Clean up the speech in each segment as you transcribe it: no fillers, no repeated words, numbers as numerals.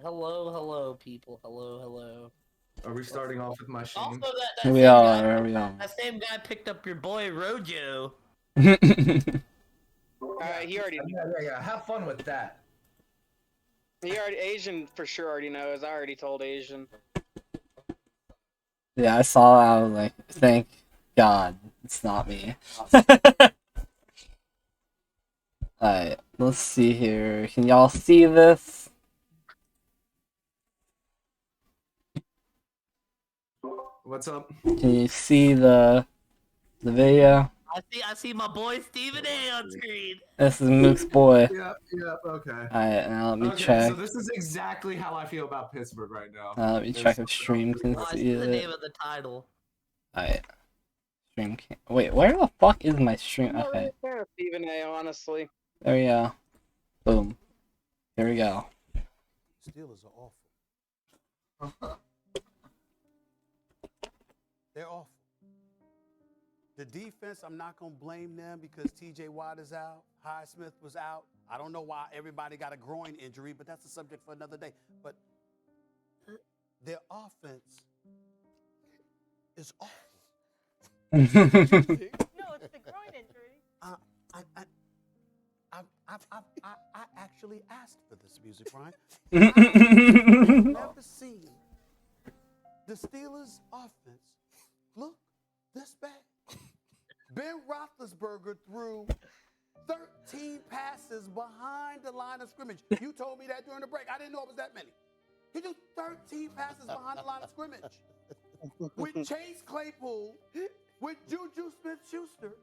Hello, people. Hello. Are we starting off with my shame? Also, that We same are, guy, we are. that same guy picked up your boy Rojo. He already Yeah. Have fun with that. Asian for sure already knows. I already told Asian. Yeah, I saw that. I was like, thank God it's not me. Alright, let's see here. Can y'all see this? What's up? Can you see the video? I see my boy Stephen A on screen. This is Mook's boy. Yeah, okay. Alright, now let me Okay, check. so this is exactly how I feel about Pittsburgh right now. Let me check if stream can I see see the it. name of the title. Alright. Stream can wait, where the fuck is my stream? I'm not Okay. really a fan of Stephen A, honestly. There we go. Boom. Here we go. Steelers are awful. They're awful. The defense, I'm not going to blame them because TJ Watt is out. Highsmith was out. I don't know why everybody got a groin injury, but that's a subject for another day. But their offense is awful. No, it's the groin injury. I actually asked for this music, Ryan. I've never seen the Steelers' offense look this bad. Ben Roethlisberger threw 13 passes behind the line of scrimmage. You told me that during the break. I didn't know it was that many. He threw 13 passes behind the line of scrimmage. With Chase Claypool, with Juju Smith-Schuster,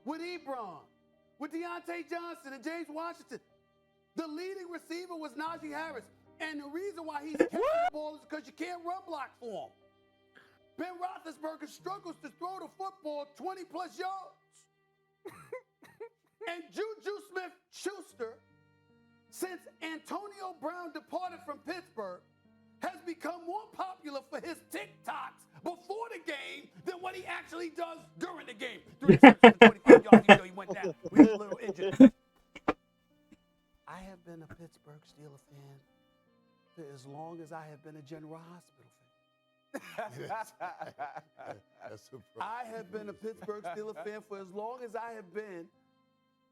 with Ebron, with Deontay Johnson and James Washington. The leading receiver was Najee Harris. And the reason why he's catching the ball is because you can't run block for him. Ben Roethlisberger struggles to throw the football 20-plus yards. And Juju Smith-Schuster, since Antonio Brown departed from Pittsburgh, has become more popular for his TikToks before the game than what he actually does during the game. 3 receptions for 25 yards, even though he went down. We were a little injured. I have been a Pittsburgh Steelers fan for as long as I have been a General Hospital fan. I have been a Pittsburgh Steelers fan for as long as I have been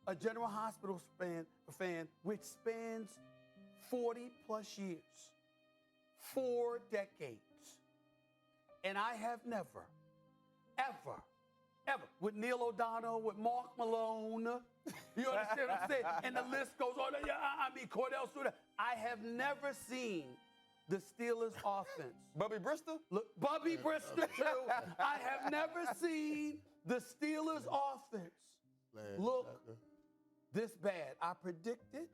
a General Hospital fan, which spans 40-plus years. 4 decades. And I have never, ever, with Neil O'Donnell, with Mark Malone, you understand what I'm saying? And the list goes on. I mean, Cordell Stewart. I have never seen the Steelers' offense. Bubby Bristol? Look, Bubby Bristol, too. I have never seen the Steelers' offense look this bad. I predicted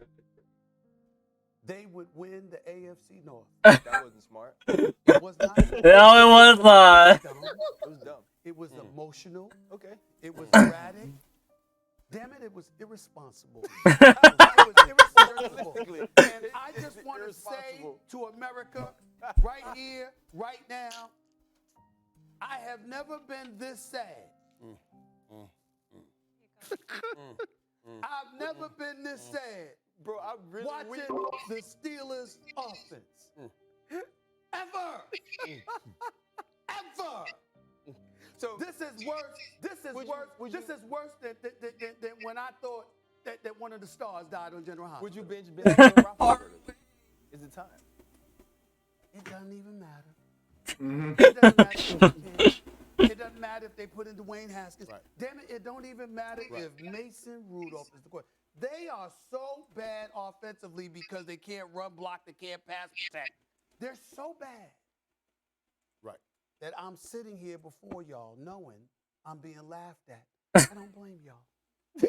they would win the AFC North. That wasn't smart. It was not. No, it was not. It was dumb. It was emotional. Okay. It was erratic. Damn it, it was irresponsible. It was irresponsible. And I just want to say to America, right here, right now, I have never been this sad. I've never been this sad. Bro, I'm really watching the Steelers offense. Ever. Ever. So this is worse. This is worse than when I thought that one of the stars died on General Hospital. Would you binge Ben Roethlisberger? Is it time? It doesn't even matter. It doesn't matter. It doesn't matter if they put in Dwayne Haskins. Right. Damn it, it don't even matter if Mason Rudolph is the quarterback. They are so bad offensively because they can't run block, they can't pass protect. They're so bad. Right. That I'm sitting here before y'all knowing I'm being laughed at. I don't blame y'all.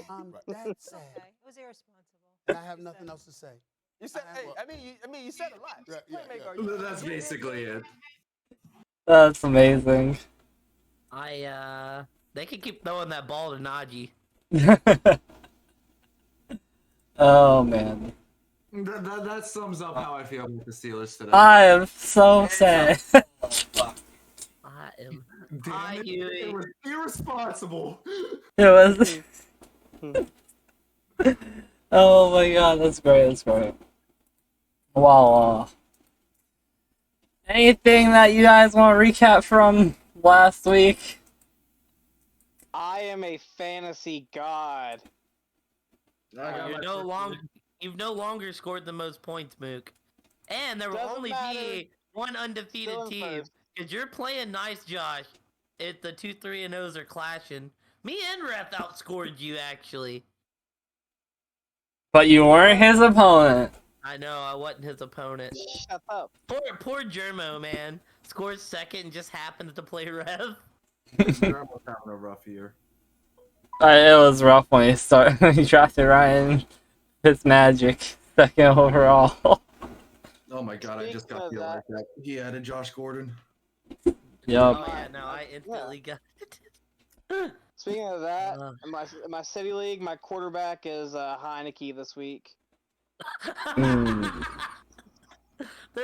I'm that sad. Okay. It was irresponsible. And I have nothing else to say. You said, you said a lot. That's basically it. That's amazing. They can keep throwing that ball to Najee. Oh man. That sums up how I feel about the Steelers today. I am so sad. I am. Damn it was irresponsible. It was. Oh my god, that's great. Wow. Anything that you guys want to recap from last week? I am a fantasy god. You've no longer scored the most points, Mook. And there will Doesn't only matter. be one undefeated Still in team. first. Because you're playing nice, Josh. If the 2, 3, and O's are clashing. Me and Ref outscored you, actually. But you weren't his opponent. I know, I wasn't his opponent. Shut up. Poor Germo, man. Scores second and just happened to play Rev. Germo's having a rough year. It was rough when he started. He drafted Ryan Fitzmagic, second overall. Oh my god, I just got Speaking the of like that. He added Josh Gordon. Yup. Oh yeah, no, I instantly got it. Speaking of that, in my city league, my quarterback is Heineke this week. There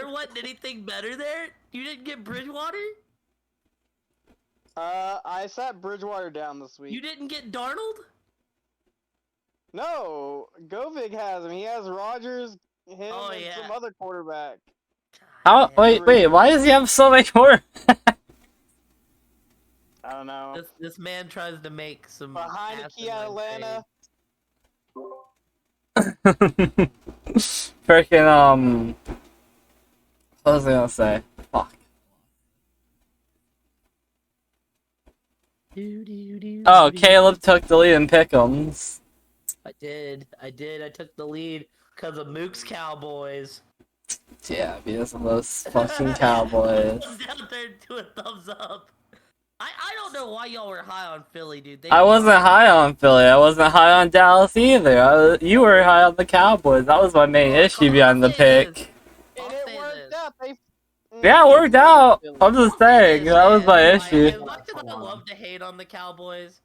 wasn't anything better there? You didn't get Bridgewater? I sat Bridgewater down this week. You didn't get Darnold? No, Govig has him. He has Rodgers, him, Oh, and yeah. some other quarterback. How? Man, Wait. Why does he have so many more? I don't know. This man tries to make some. But Heineke at asinine Atlanta. Freaking what was I gonna say? Fuck. trades. Oh, Caleb took the lead in Pick'ems. I did. I took the lead because of Mook's Cowboys. Yeah, because of those fucking Cowboys. I was down there doing thumbs up. I don't know why y'all were high on Philly, dude. I wasn't high on Philly. I wasn't high on Dallas either. You were high on the Cowboys. That was my main issue behind the pick. And it worked out. Yeah, it worked out. I'm just saying, that was my issue. As much as I love to hate on the Cowboys,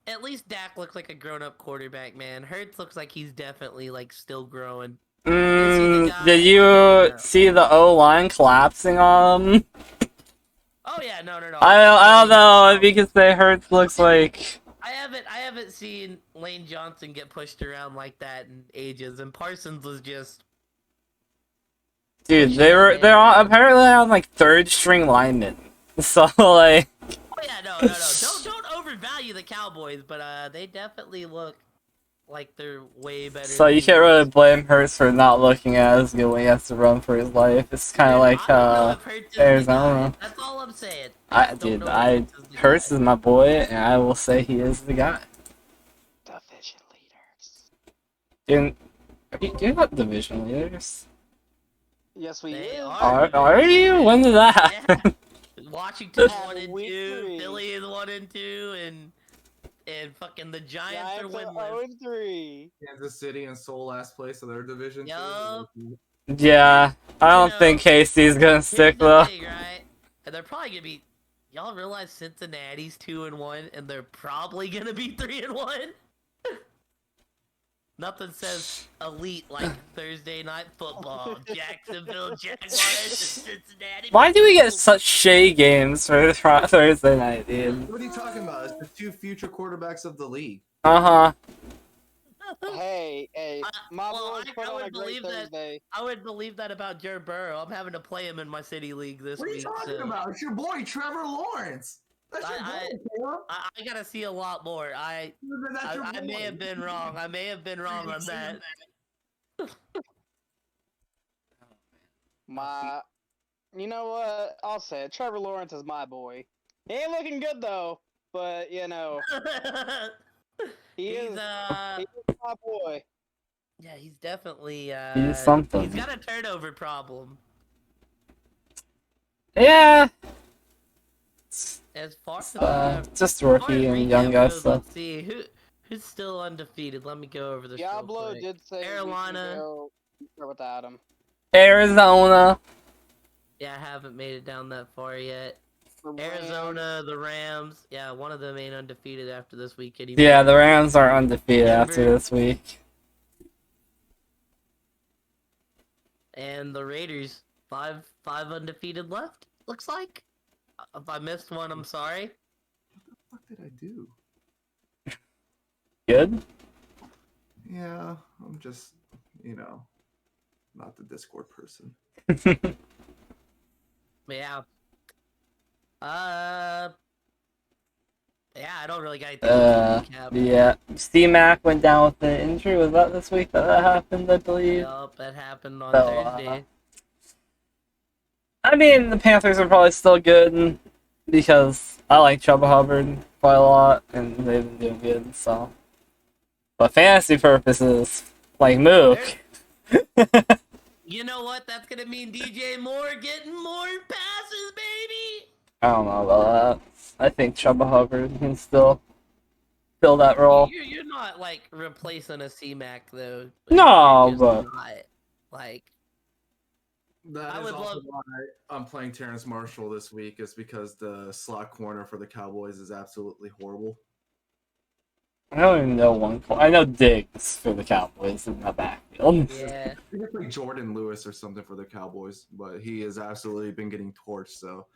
at least Dak looks like a grown-up quarterback, man. Hurts looks like he's definitely like still growing. Did you see the O-line collapsing on him? Oh yeah, no. I don't know if you could say Hurts looks like. I haven't seen Lane Johnson get pushed around like that in ages, and Parsons was just. Dude, they're apparently on like third string linemen. So like. Oh yeah, no. Don't overvalue the Cowboys, but they definitely look like they're way better. So you can't really blame Hurts for not looking as good when he has to run for his life. It's kind of like Arizona. That's all I'm saying. Hurts is my boy, and I will say he is the guy. Division leaders. You're not division leaders. Yes, we They is. Are you? When did that happen? Yeah. Washington's Yeah, 1 and week 2, three. Philly is 1 and 2, and fucking the Giants are winless. 0-3. Kansas City and Seoul last place of their division. too. Yup. Yeah, I don't think KC's gonna stick Here's the though. thing, right? And they're probably gonna be. Y'all realize Cincinnati's 2-1, and they're probably gonna be 3-1. Nothing says elite like Thursday night football. Jacksonville Jaguars and Cincinnati. Why do we get such shitty games for Thursday night, dude? What are you talking about? It's the two future quarterbacks of the league. Uh-huh. Hey, my well, boys put I on a would great believe that. Thursday. I would believe that about Joe Burrow. I'm having to play him in my city league this What are you week. talking so about? It's your boy Trevor Lawrence. That's your boy, Caleb. I gotta see a lot more. I may have been wrong. I may have been wrong on that. You know what? I'll say it. Trevor Lawrence is my boy. He ain't looking good though, but you know he's my boy. Yeah, he's definitely He's something. He's got a turnover problem. Yeah. As far as Just rookie and young guys stuff. Let's see who's still undefeated. Let me go over this. Diablo real quick. did say Carolina. without him. Arizona. Yeah, I haven't made it down that far yet. Arizona, the Rams. Yeah, one of them ain't undefeated after this week anymore. Yeah, the Rams are undefeated after this week. And the Raiders, five undefeated left. Looks like. If I missed one, I'm sorry. What the fuck did I do? Good? Yeah, I'm just, not the Discord person. Yeah. Yeah, I don't really got anything else to recap. Yeah. C-Mac went down with an injury. Was that this week that happened, I believe? Yup, that happened on So, Thursday. I mean, the Panthers are probably still good because I like Chuba Hubbard quite a lot, and they've been doing good, so. But fantasy purposes, like Mook. You know what? That's gonna mean DJ Moore getting more passes, baby. I don't know about that. I think Chuba Hubbard can still fill that role. You're not like replacing a C-Mac though. No, You're just but not. Like That I is would also love- why I'm playing Terrence Marshall this week, is because the slot corner for the Cowboys is absolutely horrible. I don't even know one. I know Diggs for the Cowboys in the backfield. yeah. I think it's like Jordan Lewis or something for the Cowboys, but he has absolutely been getting torched. So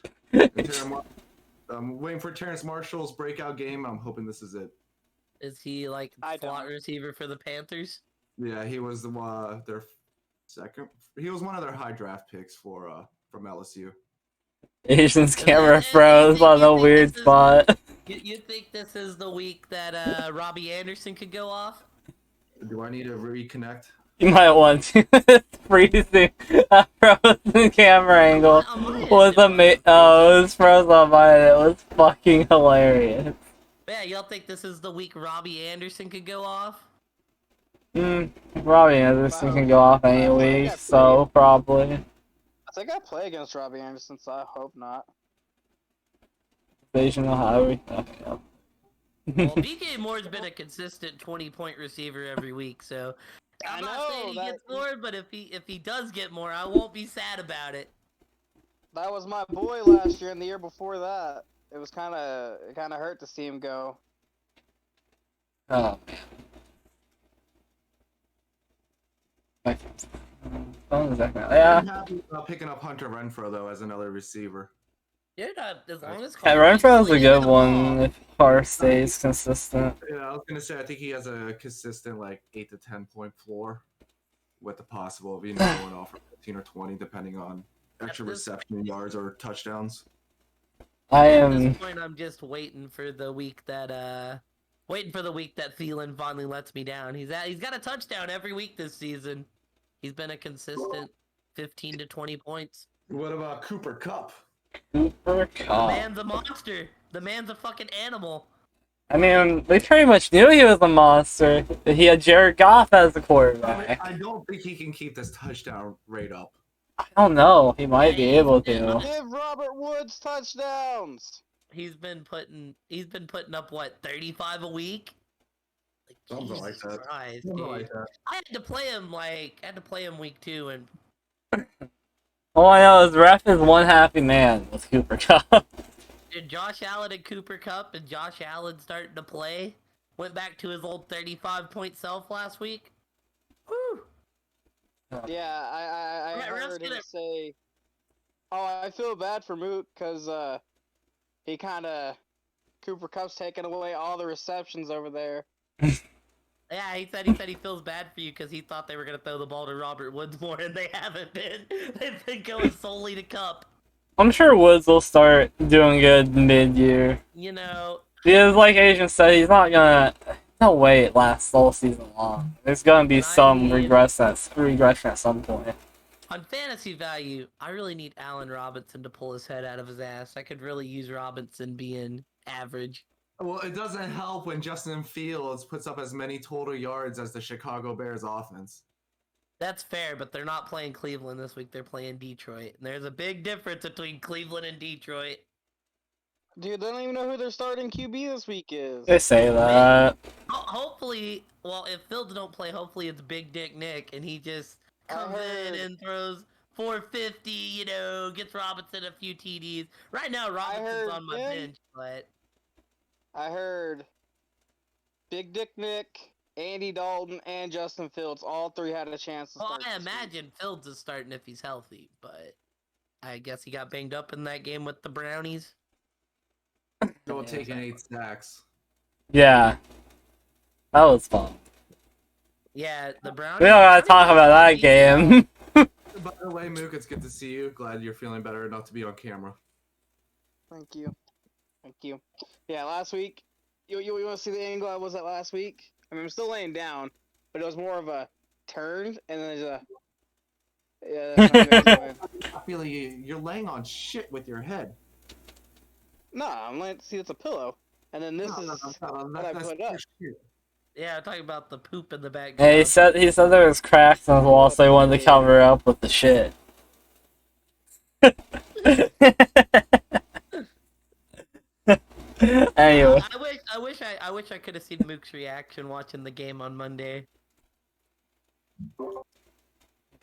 I'm waiting for Terrence Marshall's breakout game. I'm hoping this is it. Is he like I slot don't. receiver for the Panthers? Yeah, he was their second. He was one of their high draft picks for from LSU. Asian's camera froze on a weird spot. You think this is the week that Robbie Anderson could go off? Do I need to reconnect? You might want to. Freezing a frozen camera angle was amazing. Oh, it was frozen on mine. It was fucking hilarious. Yeah, y'all think this is the week Robbie Anderson could go off? Robbie Anderson can go off any week, so probably. I think I play against Robbie Anderson, so I hope not. Asian Highway. Okay, yeah. Well, DJ Moore's been a consistent 20-point receiver every week, so I'm not saying he gets more, but if he does get more, I won't be sad about it. That was my boy last year and the year before that. It was kind of hurt to see him go. Oh man. Phone is acting out. Yeah. I'm happy about picking up Hunter Renfro though as another receiver. You're not, as long as Yeah, Renfro's a good one if Carr stays consistent. Yeah, I was gonna say I think he has a consistent like 8 to 10 point floor, with the possible of going off for 15 or 20 depending on extra reception yards or touchdowns. At this point, I'm just waiting for the week that Thielen finally lets me down. He's got a touchdown every week this season. He's been a consistent 15 to 20 points. What about Cooper Kupp? Cooper The Kupp. man's a monster. The man's a fucking animal. I mean, they pretty much knew he was a monster. He had Jared Goff as the quarterback. I don't think he can keep this touchdown rate up. I don't know. He might be able to. Give Robert Woods touchdowns. He's been putting up what 35 a week. Like, Something like Jesus that. Christ, Something dude. like that. I had to play him week 2, and All I know is ref is one happy man with Cooper Kupp. did Josh Allen and Cooper Kupp and Josh Allen starting to play. Went back to his old 35-point self last week. Woo! Yeah, I Right, ref's heard him gonna- say, "Oh, I feel bad for Mook because he Cooper Kupp's taking away all the receptions over there." Yeah, he said he feels bad for you because he thought they were gonna throw the ball to Robert Woods more, and they haven't been. They've been going solely to Kupp. I'm sure Woods will start doing good mid-year. You know, Because like Asian said, he's not gonna... No way it lasts all season long. There's gonna be some regression at some point. on fantasy value, I really need Allen Robinson to pull his head out of his ass. I could really use Robinson being average. Well, it doesn't help when Justin Fields puts up as many total yards as the Chicago Bears offense. That's fair, but they're not playing Cleveland this week. They're playing Detroit. And there's a big difference between Cleveland and Detroit. Dude, they don't even know who their starting QB this week is. They say that. Hopefully, well, if Fields don't play, hopefully it's Big Dick Nick, and he just comes in and throws 450, gets Robinson a few TDs. Right now, Robinson's on my bench, but... I heard Big Dick Nick, Andy Dalton, and Justin Fields, all three had a chance to Well, start I this week. imagine Fields is starting if he's healthy, but I guess he got banged up in that game with the Brownies. Go taking 8 sacks. Yeah. That was fun. Yeah, the Brownies. We don't gotta talk about that game. By the way, Mook, it's good to see you. Glad you're feeling better enough to be on camera. Thank you. Thank you. Yeah, last week, you want to see the angle I was at last week? I mean, I'm still laying down, but it was more of a turn, and then there's a... Yeah, that's not good. I feel like you're laying on shit with your head. No, I'm laying... See, it's a pillow. And then this is what I put up. Shit. Yeah, I'm talking about the poop in the background. Yeah, he said there was cracks in the wall, so he wanted to cover up with the shit. Anyway, I wish I could have seen Mook's reaction watching the game on Monday.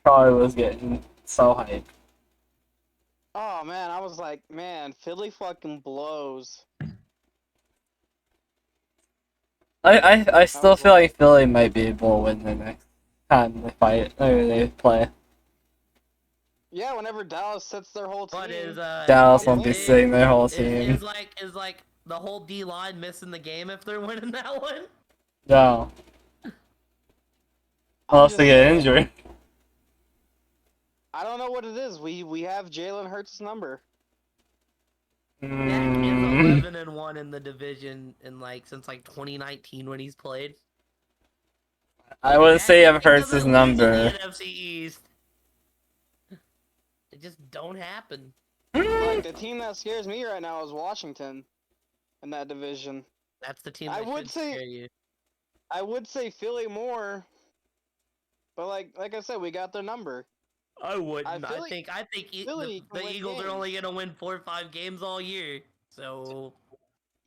probably was getting so hyped. Oh, man, I was like, man, Philly fucking blows. I still feel like Philly might be able to win the next time they fight or they play. Yeah, whenever Dallas sets their whole team. But Dallas won't be sitting their whole team. Is like the whole D line missing the game if they're winning that one? No. Unless they get injured. I don't know what it is. We have Jalen Hurts' number. Dak is 11-1 in the division in since 2019 when he's played. I wouldn't say I've heard his doesn't number. lose in the NFC East. It just don't happen. Like, the team that scares me right now is Washington in that division. That's the team that should scare you. I would say Philly more, but like I said, we got their number. I wouldn't. I Philly- think Philly can the win Eagles are games. only gonna win 4 or 5 games all year. So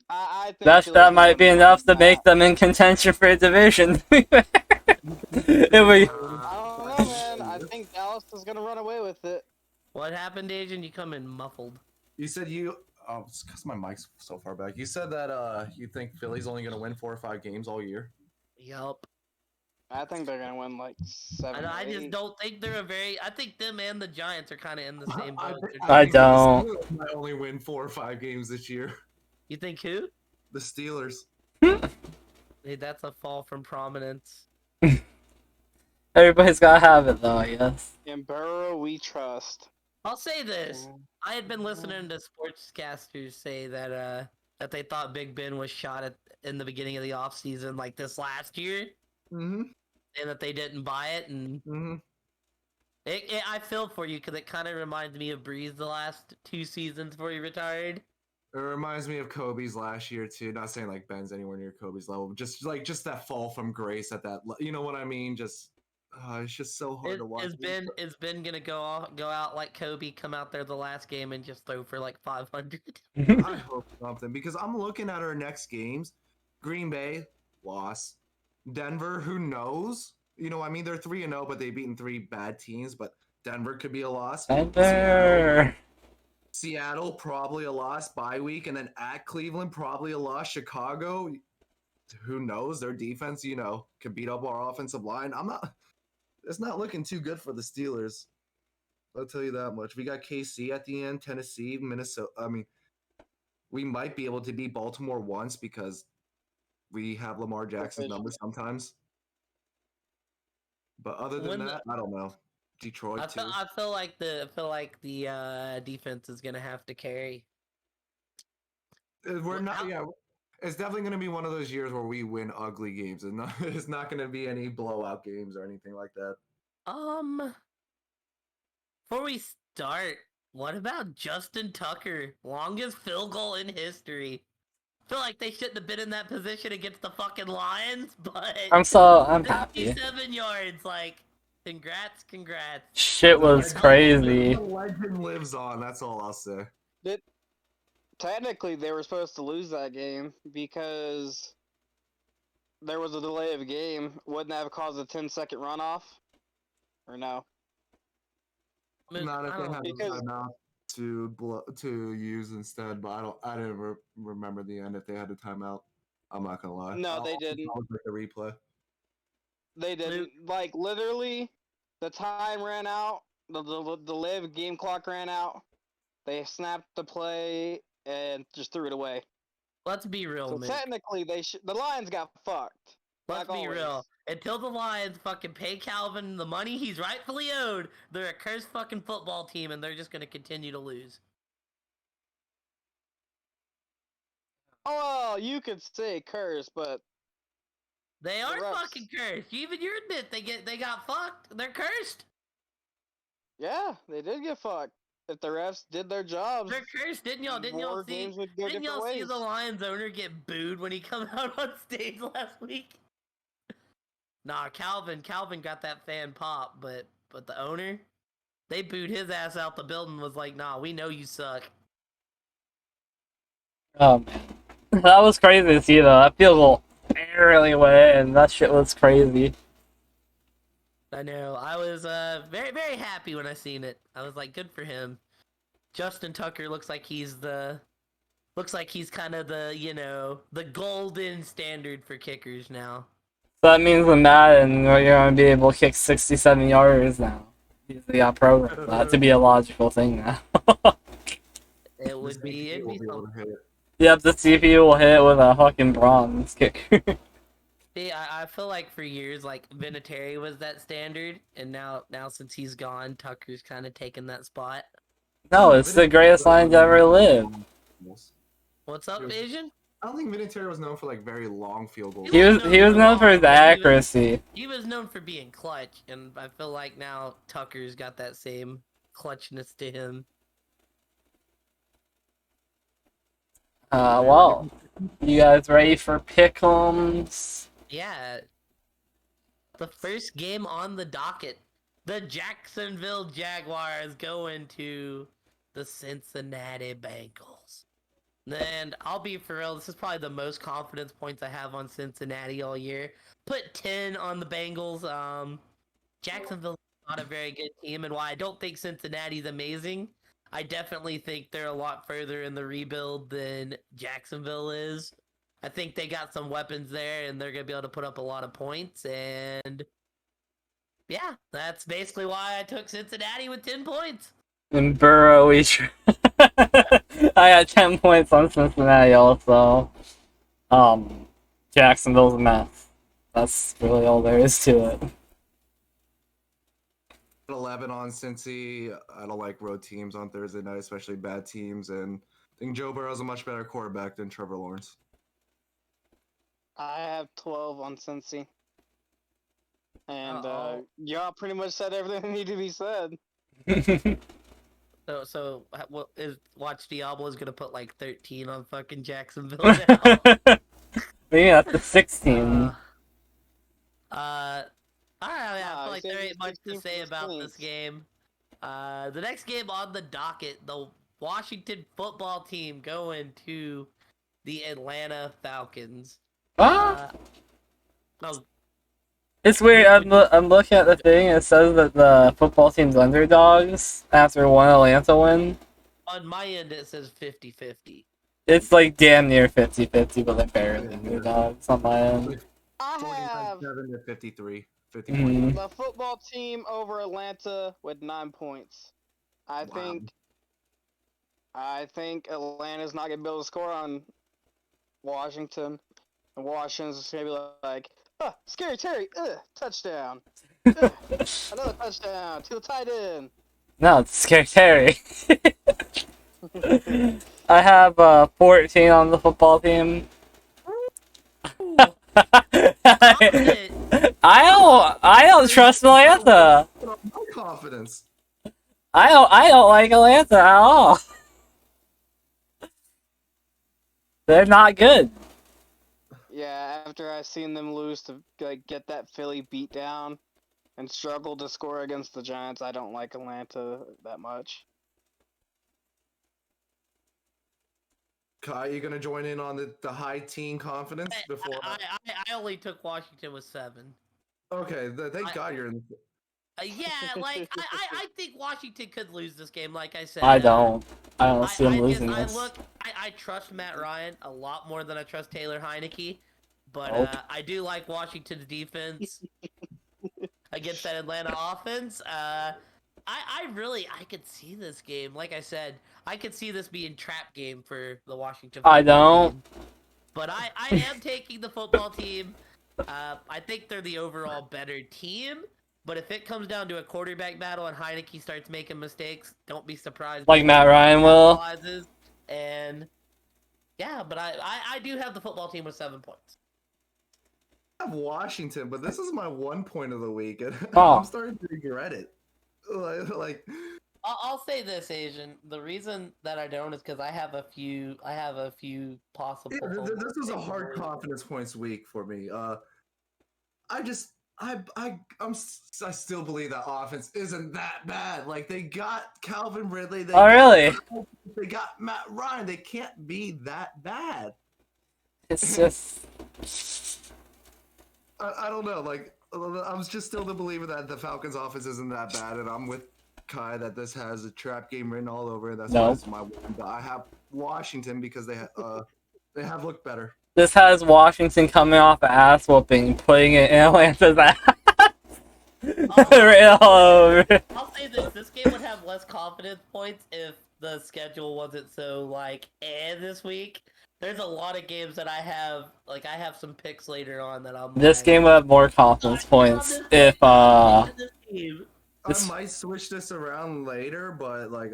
I think Philly That can might win be more enough to than make that. them in contention for a division. If we... I don't know, man. I think Dallas is gonna run away with it. what happened, Asian? You come in muffled. You said oh, it's because my mic's so far back. You said that you think Philly's only going to win 4 or 5 games all year. Yup. I think they're gonna win like 7. And I or just 8. don't think they're I think them and the Giants are kind of in the same boat. I think the don't. Steelers might only win 4 or 5 games this year. You think who? The Steelers. Hey, that's a fall from prominence. Everybody's gotta have it though, I guess. In Burrow, we trust. I'll say this: I had been listening to sportscasters say that that they thought Big Ben was shot in the beginning of the offseason, like this last year, Mm-hmm. and that they didn't buy it. And Mm-hmm. I feel for you because it kind of reminds me of Breeze the last 2 seasons before he retired. It reminds me of Kobe's last year too. Not saying like Ben's anywhere near Kobe's level, just that fall from grace at that. You know what I mean? Just it's just so hard to watch. Is Ben gonna go out like Kobe, come out there the last game and just throw for like 500? I hope something because I'm looking at our next games. Green Bay loss, Denver. Who knows? You know, I mean, they're 3-0, but they've beaten 3 bad teams. But Denver could be a loss. Denver. Seattle probably a loss bye week, and then at Cleveland probably a loss. Chicago, who knows? Their defense, you know, could beat up our offensive line. It's not looking too good for the Steelers. I'll tell you that much. We got KC at the end, Tennessee, Minnesota. I mean, we might be able to beat Baltimore once because we have Lamar Jackson's number sometimes. But other than that, I don't know. Detroit too. I feel like the defense is gonna have to carry. We're not. Yeah, it's definitely going to be one of those years where we win ugly games. It's not going to be any blowout games or anything like that. Before we start, what about Justin Tucker? Longest field goal in history. I feel like they shouldn't have been in that position against the fucking Lions, but I'm happy. 57 yards, like, congrats. Shit was crazy. The legend lives on. That's all I'll say. Technically, they were supposed to lose that game because there was a delay of game. Wouldn't that have caused a 10-second runoff? Or no? Not if they had because- a timeout to use instead, but I didn't remember the end if they had a timeout. I'm not gonna lie. No, they didn't. I'll look at the replay. They didn't. Like, literally, the time ran out. The live game clock ran out. They snapped the play and just threw it away. Let's be real, So man. technically, the Lions got fucked. Let's like be always. real. Until the Lions fucking pay Calvin the money he's rightfully owed, they're a cursed fucking football team, and they're just gonna continue to lose. Oh, well, you could say curse, but They are refs- fucking cursed. Even you admit they got fucked. They're cursed. yeah, they did get fucked. If the refs did their jobs, They're cursed. Didn't y'all more see? games would go Didn't different y'all see ways. the Lions owner get booed when he come out on stage last week? Nah, Calvin got that fan pop, but the owner, they booed his ass out the building. Was like, nah, we know you suck. Oh man, that was crazy to see though. That field goal barely went, and that shit was crazy. I know. I was very very happy when I seen it. I was like, good for him. Justin Tucker looks like he's kind of the golden standard for kickers now. So that means in Madden, you're gonna be able to kick 67 yards now. They got programmed that to be a logical thing now. It would be. It'd be be able to hit it. Yep, the CPU will hit it with a fucking bronze kicker. See, I feel like for years, like Vinatieri was that standard, and now since he's gone, Tucker's kind of taken that spot. No, it's the greatest line to ever live. What's up, Asian? I don't think Vinatieri was known for like very long field goals. He was known for his accuracy. He was known for being clutch, and I feel like now Tucker's got that same clutchness to him. Well, you guys ready for pick'ems? Yeah. The first game on the docket. The Jacksonville Jaguars going to the Cincinnati Bengals. And I'll be for real, this is probably the most confidence points I have on Cincinnati all year. Put 10 on the Bengals. Jacksonville's not a very good team, and while I don't think Cincinnati's amazing, I definitely think they're a lot further in the rebuild than Jacksonville is. I think they got some weapons there, and they're going to be able to put up a lot of points, and yeah, that's basically why I took Cincinnati with 10 points. And Burrow, I got 10 points on Cincinnati also. Jacksonville's a mess. That's really all there is to it. 11 on Cincy. I don't like road teams on Thursday night, especially bad teams, and I think Joe Burrow's a much better quarterback than Trevor Lawrence. I have 12 on Cincy. And y'all pretty much said everything that needed to be said. So what is Watch Diablo's gonna put like 13 on fucking Jacksonville now? Yeah, that's the 16. I Nah, feel like he's there saying ain't much to 16 say for about the this game. The next game on the docket, the Washington football team going to the Atlanta Falcons. No, It's weird. I'm looking at the thing. It says that the football team's underdogs after one Atlanta win. on my end it says 50-50. It's like damn near 50-50, but they're barely underdogs on my end. I have 47 to 53. 50 Mhm. the football team over Atlanta with 9 points. I think Atlanta's not gonna be able to score on Washington, and Washington's just gonna be like, scary Terry, touchdown, another touchdown to the tight end. No, it's scary. I have 14 on the football team. I don't trust Atlanta. My confidence. I don't like Atlanta at all. They're not good. Yeah, after I seen them lose to like get that Philly beat down and struggle to score against the Giants, I don't like Atlanta that much. Kai, you gonna join in on the high teen confidence before? I only took Washington with 7. Okay, thank God you're in. Yeah, like I think Washington could lose this game. Like I said, I don't see them losing this. I trust Matt Ryan a lot more than I trust Taylor Heineke, but Nope. I do like Washington's defense against that Atlanta offense. I could see this game. Like I said, I could see this being trap game for the Washington. I don't. Team. But I am taking the football team. I think they're the overall better team. But if it comes down to a quarterback battle and Heineke starts making mistakes, don't be surprised. Like Matt Ryan will. Capitalizes. And yeah, but I do have the football team with 7 points. I have Washington, but this is my 1 point of the week, and Oh. I'm starting to regret it. Like, I'll say this, Asian. The reason that I don't is because I have a few possible. yeah, this was a hard confidence points week for me. I still believe that offense isn't that bad. Like, they got Calvin Ridley. Oh, really? They got Matt Ryan. They can't be that bad. It's just. I don't know. Like, I'm just still the believer that the Falcons' offense isn't that bad, and I'm with Kai that this has a trap game written all over it. That's why it's my one. But I have Washington because they have looked better. This has Washington coming off an ass whooping, putting it in Atlanta's ass. Right all over. I'll say this: this game would have less confidence points if the schedule wasn't so this week. There's a lot of games that I have some picks later on that I'm. This game would have more confidence points if I might switch this around later, but like,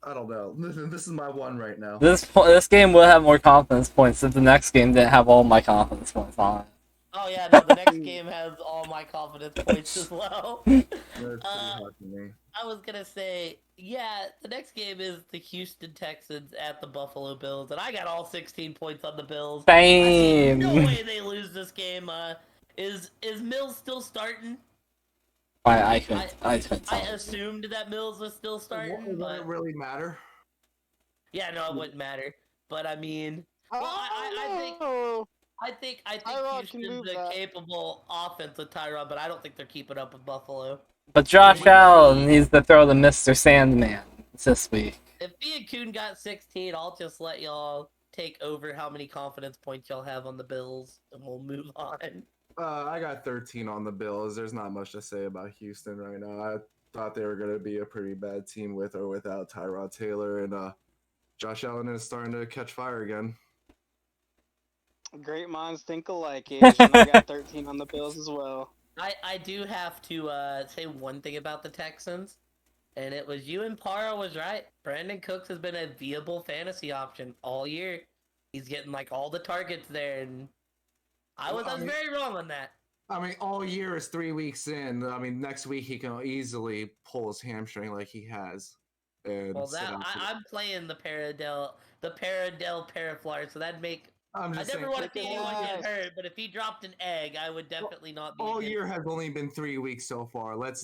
I don't know. This is my one right now. This game will have more confidence points if the next game didn't have all my confidence points on it. Oh yeah, no, the next game has all my confidence points as well. That's pretty hard for me. I was gonna say, yeah, the next game is the Houston Texans at the Buffalo Bills, and I got all 16 points on the Bills. Same. No way they lose this game. Is Mills still starting? I couldn't I assumed that Mills was still starting. Would it really matter? Yeah, no, it wouldn't matter. But I mean, well, I think Houston's a capable offense with Tyrod, but I don't think they're keeping up with Buffalo. But Josh Allen needs to throw the Mr. Sandman this week. If me and Kuhn got 16, I'll just let y'all take over how many confidence points y'all have on the Bills, and we'll move on. I got 13 on the Bills. There's not much to say about Houston right now. I thought they were going to be a pretty bad team with or without Tyrod Taylor, and Josh Allen is starting to catch fire again. Great minds think alike, Asian. I got 13 on the Bills as well. I do have to say one thing about the Texans, and it was you and Para was right. Brandon Cooks has been a viable fantasy option all year. He's getting like all the targets there, and I was very wrong on that. I mean, all year is 3 weeks in. I mean, next week he can easily pull his hamstring like he has. And well, I'm playing the Paradell Paraflyer, so that'd make. I never want to see anyone get hurt, but if he dropped an egg, I would definitely not be. All year has only been 3 weeks so far. Let's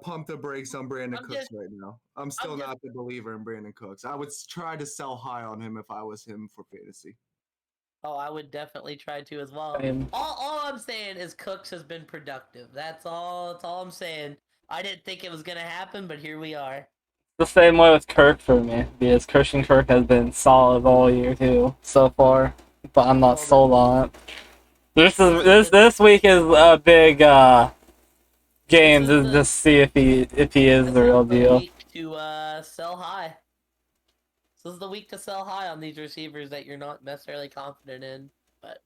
pump the brakes on Brandon Cooks right now. I'm still not the believer in Brandon Cooks. I would try to sell high on him if I was him for fantasy. Oh, I would definitely try to as well. All I'm saying is Cooks has been productive. That's all I'm saying. I didn't think it was gonna happen, but here we are. The same way with Kirk for me, because Christian Kirk has been solid all year too so far, but I'm not sold on it. This week is a big game to just see if he is the real deal. Week to sell high. This is the week to sell high on these receivers that you're not necessarily confident in. But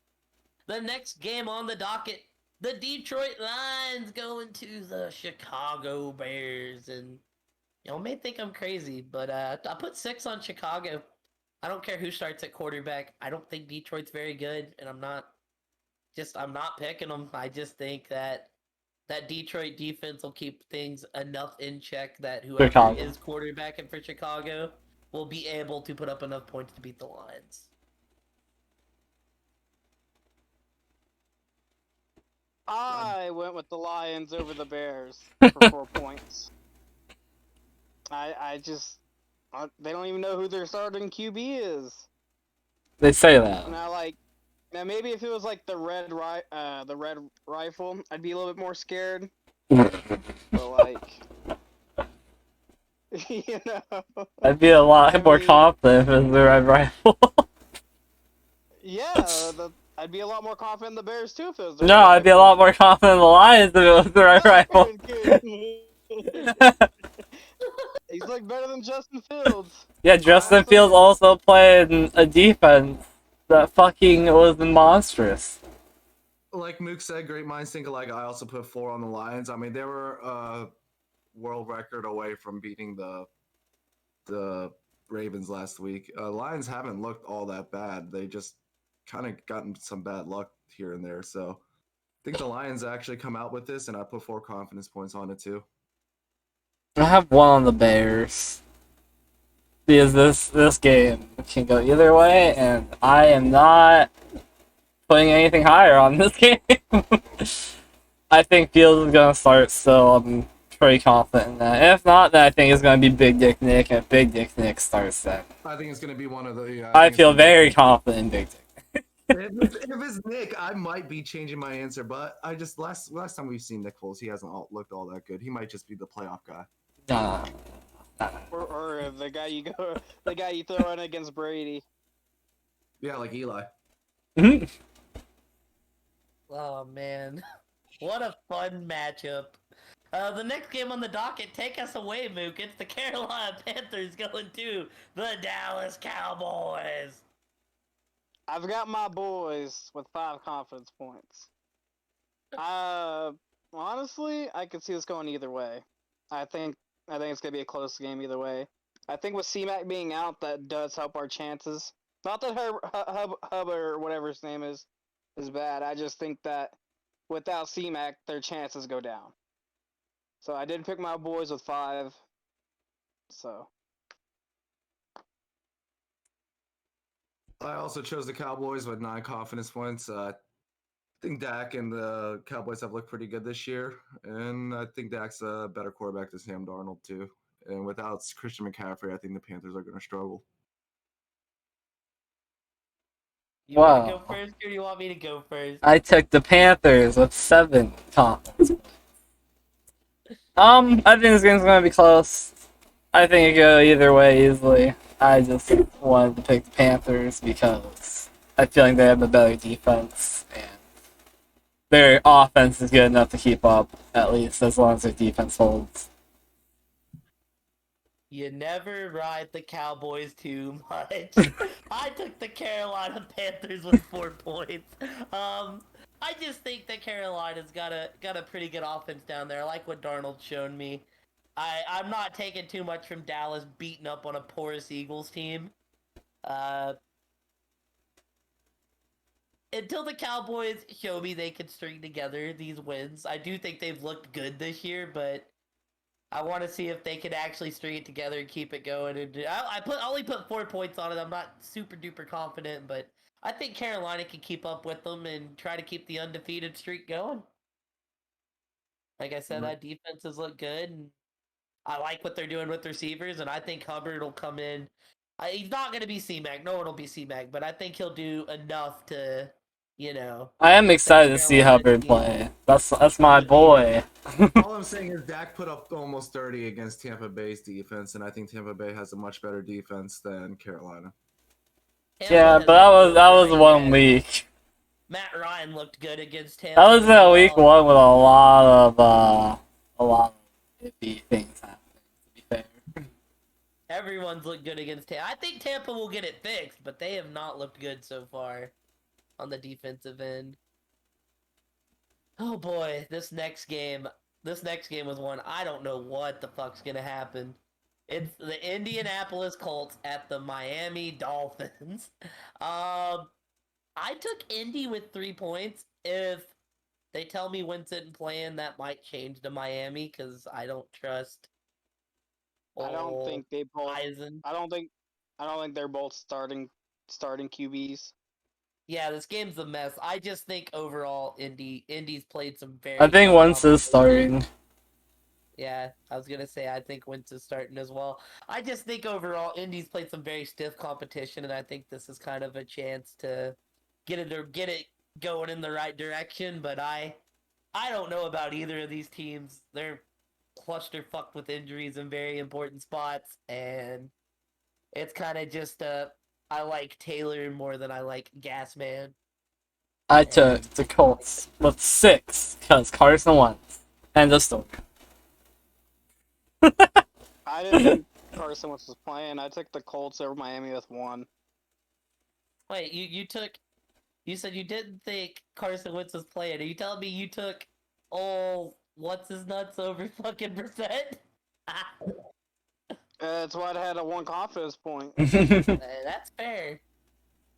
the next game on the docket, the Detroit Lions going to the Chicago Bears, and y'all may think I'm crazy, but I put 6 on Chicago. I don't care who starts at quarterback. I don't think Detroit's very good, and I'm not picking them. I just think that Detroit defense will keep things enough in check that whoever is quarterbacking for Chicago will be able to put up enough points to beat the Lions. I went with the Lions over the Bears for 4 points. I just they don't even know who their starting QB is. They say that. Now maybe if it was like the red rifle, I'd be a little bit more scared. But you know, I'd be a lot more confident if it was the red rifle. Yeah, I'd be a lot more confident in the Bears too if it was the No, I'd be a lot more confident in the Lions if it was the red rifle. He's like better than Justin Fields. Yeah, Justin Fields also played a defense that fucking was monstrous. like Mook said, great minds think alike. I also put 4 on the Lions. I mean, they were world record away from beating the Ravens last week. Lions haven't looked all that bad. They just kind of gotten some bad luck here and there. So I think the Lions actually come out with this, and I put 4 confidence points on it too. I have 1 on the Bears. Because this game can go either way, and I am not putting anything higher on this game. I think Fields is gonna start, so I'm pretty confident in that. If not, then I think it's gonna be Big Dick Nick, and if Big Dick Nick starts, then I think it's going to be one of the. Yeah, I feel very confident in Big Dick. if it's Nick, I might be changing my answer, but I just last time we've seen Nick Foles, he hasn't looked all that good. He might just be the playoff guy. Nah. Or the guy you throw in against Brady. Yeah, like Eli. Oh man, what a fun matchup. The next game on the docket, take us away, Mook. It's the Carolina Panthers going to the Dallas Cowboys. I've got my boys with 5 confidence points. Honestly, I could see this going either way. I think it's gonna be a close game either way. I think with C-Mac being out, that does help our chances. Not that Hub or whatever his name is bad. I just think that without C-Mac, their chances go down. So I did pick my boys with 5. So I also chose the Cowboys with 9 confidence points. I think Dak and the Cowboys have looked pretty good this year, and I think Dak's a better quarterback than Sam Darnold too. And without Christian McCaffrey, I think the Panthers are going to struggle. You want to Wow. go first, or do you want me to go first? I took the Panthers with 7 confidence. I think this game's gonna be close. I think it could go either way easily. I just wanted to pick the Panthers because I feel like they have a better defense and their offense is good enough to keep up, at least as long as their defense holds. You never ride the Cowboys too much. I took the Carolina Panthers with 4 points. I just think that Carolina's got a pretty good offense down there. I like what Darnold's shown me. I'm not taking too much from Dallas beating up on a porous Eagles team. Until the Cowboys show me they can string together these wins. I do think they've looked good this year, but I want to see if they can actually string it together and keep it going. And I only put 4 points on it. I'm not super duper confident, but I think Carolina can keep up with them and try to keep the undefeated streak going. Like I said, that defense has looked good, and I like what they're doing with receivers, and I think Hubbard will come in. He's not going to be C-Mac. No one will be C-Mac, but I think he'll do enough to, I am excited to see Hubbard play. That's my boy. All I'm saying is Dak put up almost 30 against Tampa Bay's defense, and I think Tampa Bay has a much better defense than Carolina. Yeah, but that was 1 week. Matt Ryan looked good against Tampa. That was a week 1 with a lot of iffy things happening, to be fair. Everyone's looked good against Tampa. I think Tampa will get it fixed, but they have not looked good so far on the defensive end. Oh boy, this next game was one I don't know what the fuck's gonna happen. It's the Indianapolis Colts at the Miami Dolphins. I took Indy with 3 points. If they tell me Winston playing, that might change to Miami because I don't trust. I don't think they both. Eisen. I don't think they're both starting QBs. Yeah, this game's a mess. I just think overall, Indy's played some very. I think Wentz is starting. Yeah, I was gonna say I think Wentz is starting as well. I just think overall, Indy's played some very stiff competition, and I think this is kind of a chance to get it going in the right direction. But I don't know about either of these teams. They're clusterfucked with injuries in very important spots, and it's kind of just I like Taylor more than I like Gasman. I took the Colts with 6 because Carson Wentz. End of story. I didn't think Carson was playing. I took the Colts over Miami with 1. Wait, you took You said you didn't think Carson Wentz was playing. Are you telling me you took what's his nuts over fucking Brissett? That's why I had a 1 confidence point. That's fair.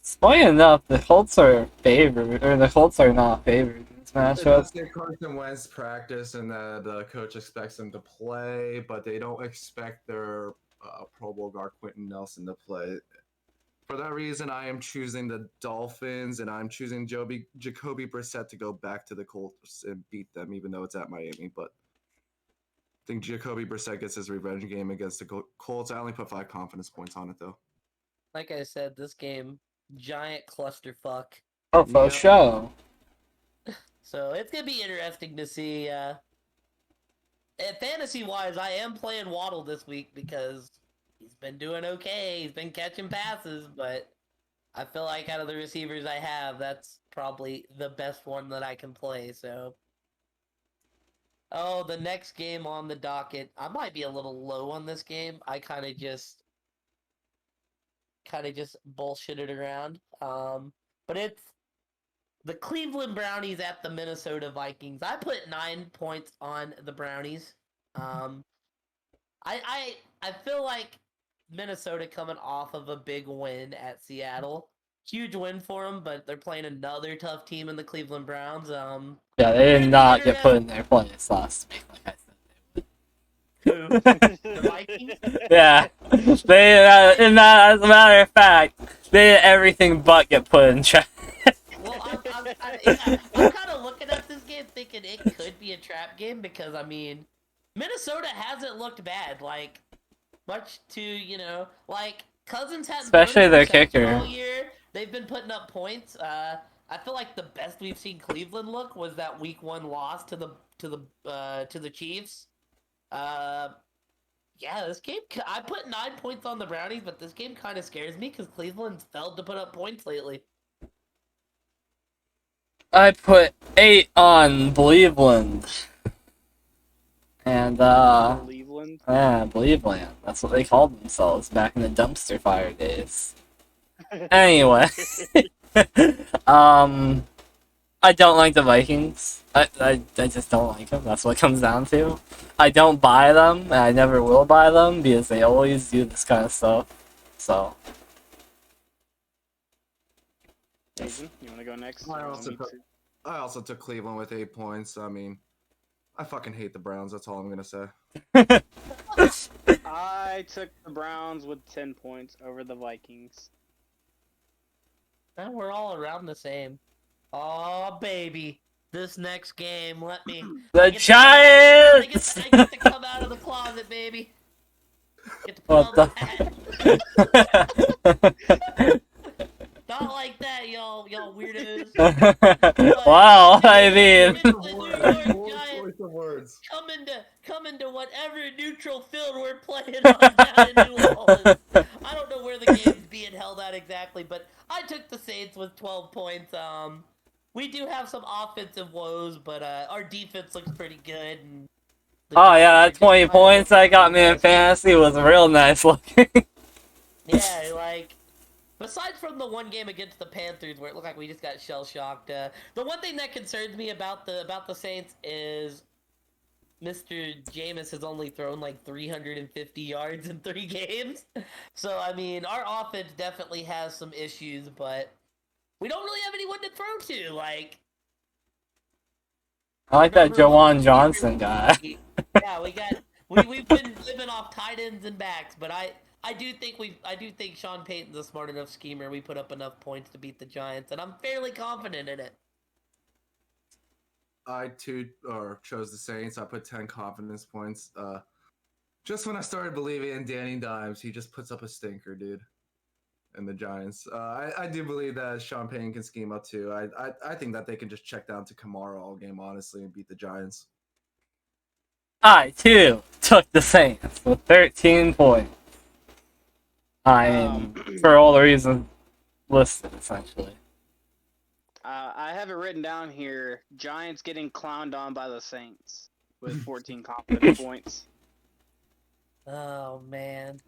Funny enough, the Colts are favored, or the Colts are not favored in this It matchup. does say Carson Wentz practice and the coach expects him to play, but they don't expect their Pro Bowl guard Quentin Nelson to play. For that reason, I am choosing the Dolphins, and I'm choosing Jacoby Brissett to go back to the Colts and beat them, even though it's at Miami. But I think Jacoby Brissett gets his revenge game against the Colts. I only put 5 confidence points on it, though. Like I said, this game, giant clusterfuck. Oh, for sure. So it's gonna be interesting to see. Fantasy-wise, I am playing Waddle this week because he's been doing okay. He's been catching passes, but I feel like out of the receivers I have, that's probably the best one that I can play. So, the next game on the docket, I might be a little low on this game. I kind of just bullshitted around. But it's the Cleveland Brownies at the Minnesota Vikings. I put 9 points on the Brownies. I feel like Minnesota coming off of a big win at Seattle. Huge win for them, but they're playing another tough team in the Cleveland Browns. Yeah, they did not get put in their place last week, like I said they Who? The Vikings? would. Yeah, they, as a matter of fact, they did everything but get put in check. Well, I'm kind of looking at this game thinking it could be a trap game because, I mean, Minnesota hasn't looked bad. Like, much to, like, Cousins hasn't Especially their interception kicker. all year. They've been putting up points. I feel like the best we've seen Cleveland look was that Week 1 loss to the Chiefs. Yeah, this game, I put 9 points on the Brownies, but this game kind of scares me because Cleveland's failed to put up points lately. I put 8 on Cleveland. And, Cleveland. yeah, Cleveland. That's what they called themselves back in the dumpster fire days. Anyway. I don't like the Vikings. I just don't like them. That's what it comes down to. I don't buy them, and I never will buy them because they always do this kind of stuff. So. Jason, you want to go next? I also took Cleveland with 8 points. I mean, I fucking hate the Browns. That's all I'm gonna say. I took the Browns with 10 points over the Vikings. We're all around the same. Oh baby, this next game, let me. The Giants. I get to come out of the closet, baby. Get to put What on the? the hat. Not like that, y'all weirdos. Wow, I mean. Choice of words. Come into whatever neutral field we're playing on down in New Orleans. I don't know where the game's being held at exactly, but I took the Saints with 12 points. We do have some offensive woes, but our defense looks pretty good. And Oh yeah, that 20 points I got me in fantasy was real nice looking. Yeah, like, besides from the one game against the Panthers where it looked like we just got shell-shocked, the one thing that concerns me about the Saints is Mr. Jameis has only thrown like 350 yards in 3 games. So, I mean, our offense definitely has some issues, but we don't really have anyone to throw to, like... I like that Jawan Johnson guy. Yeah, we've been living off tight ends and backs, but I do think Sean Payton's a smart enough schemer. We put up enough points to beat the Giants, and I'm fairly confident in it. I too chose the Saints. I put 10 confidence points. Just when I started believing in Danny Dimes, he just puts up a stinker, dude. And the Giants. I do believe that Sean Payton can scheme up too. I think that they can just check down to Kamara all game, honestly, and beat the Giants. I too took the Saints with 13 points. I mean, for all the reasons listed, essentially. I have it written down here. Giants getting clowned on by the Saints with 14 confidence points. Oh man.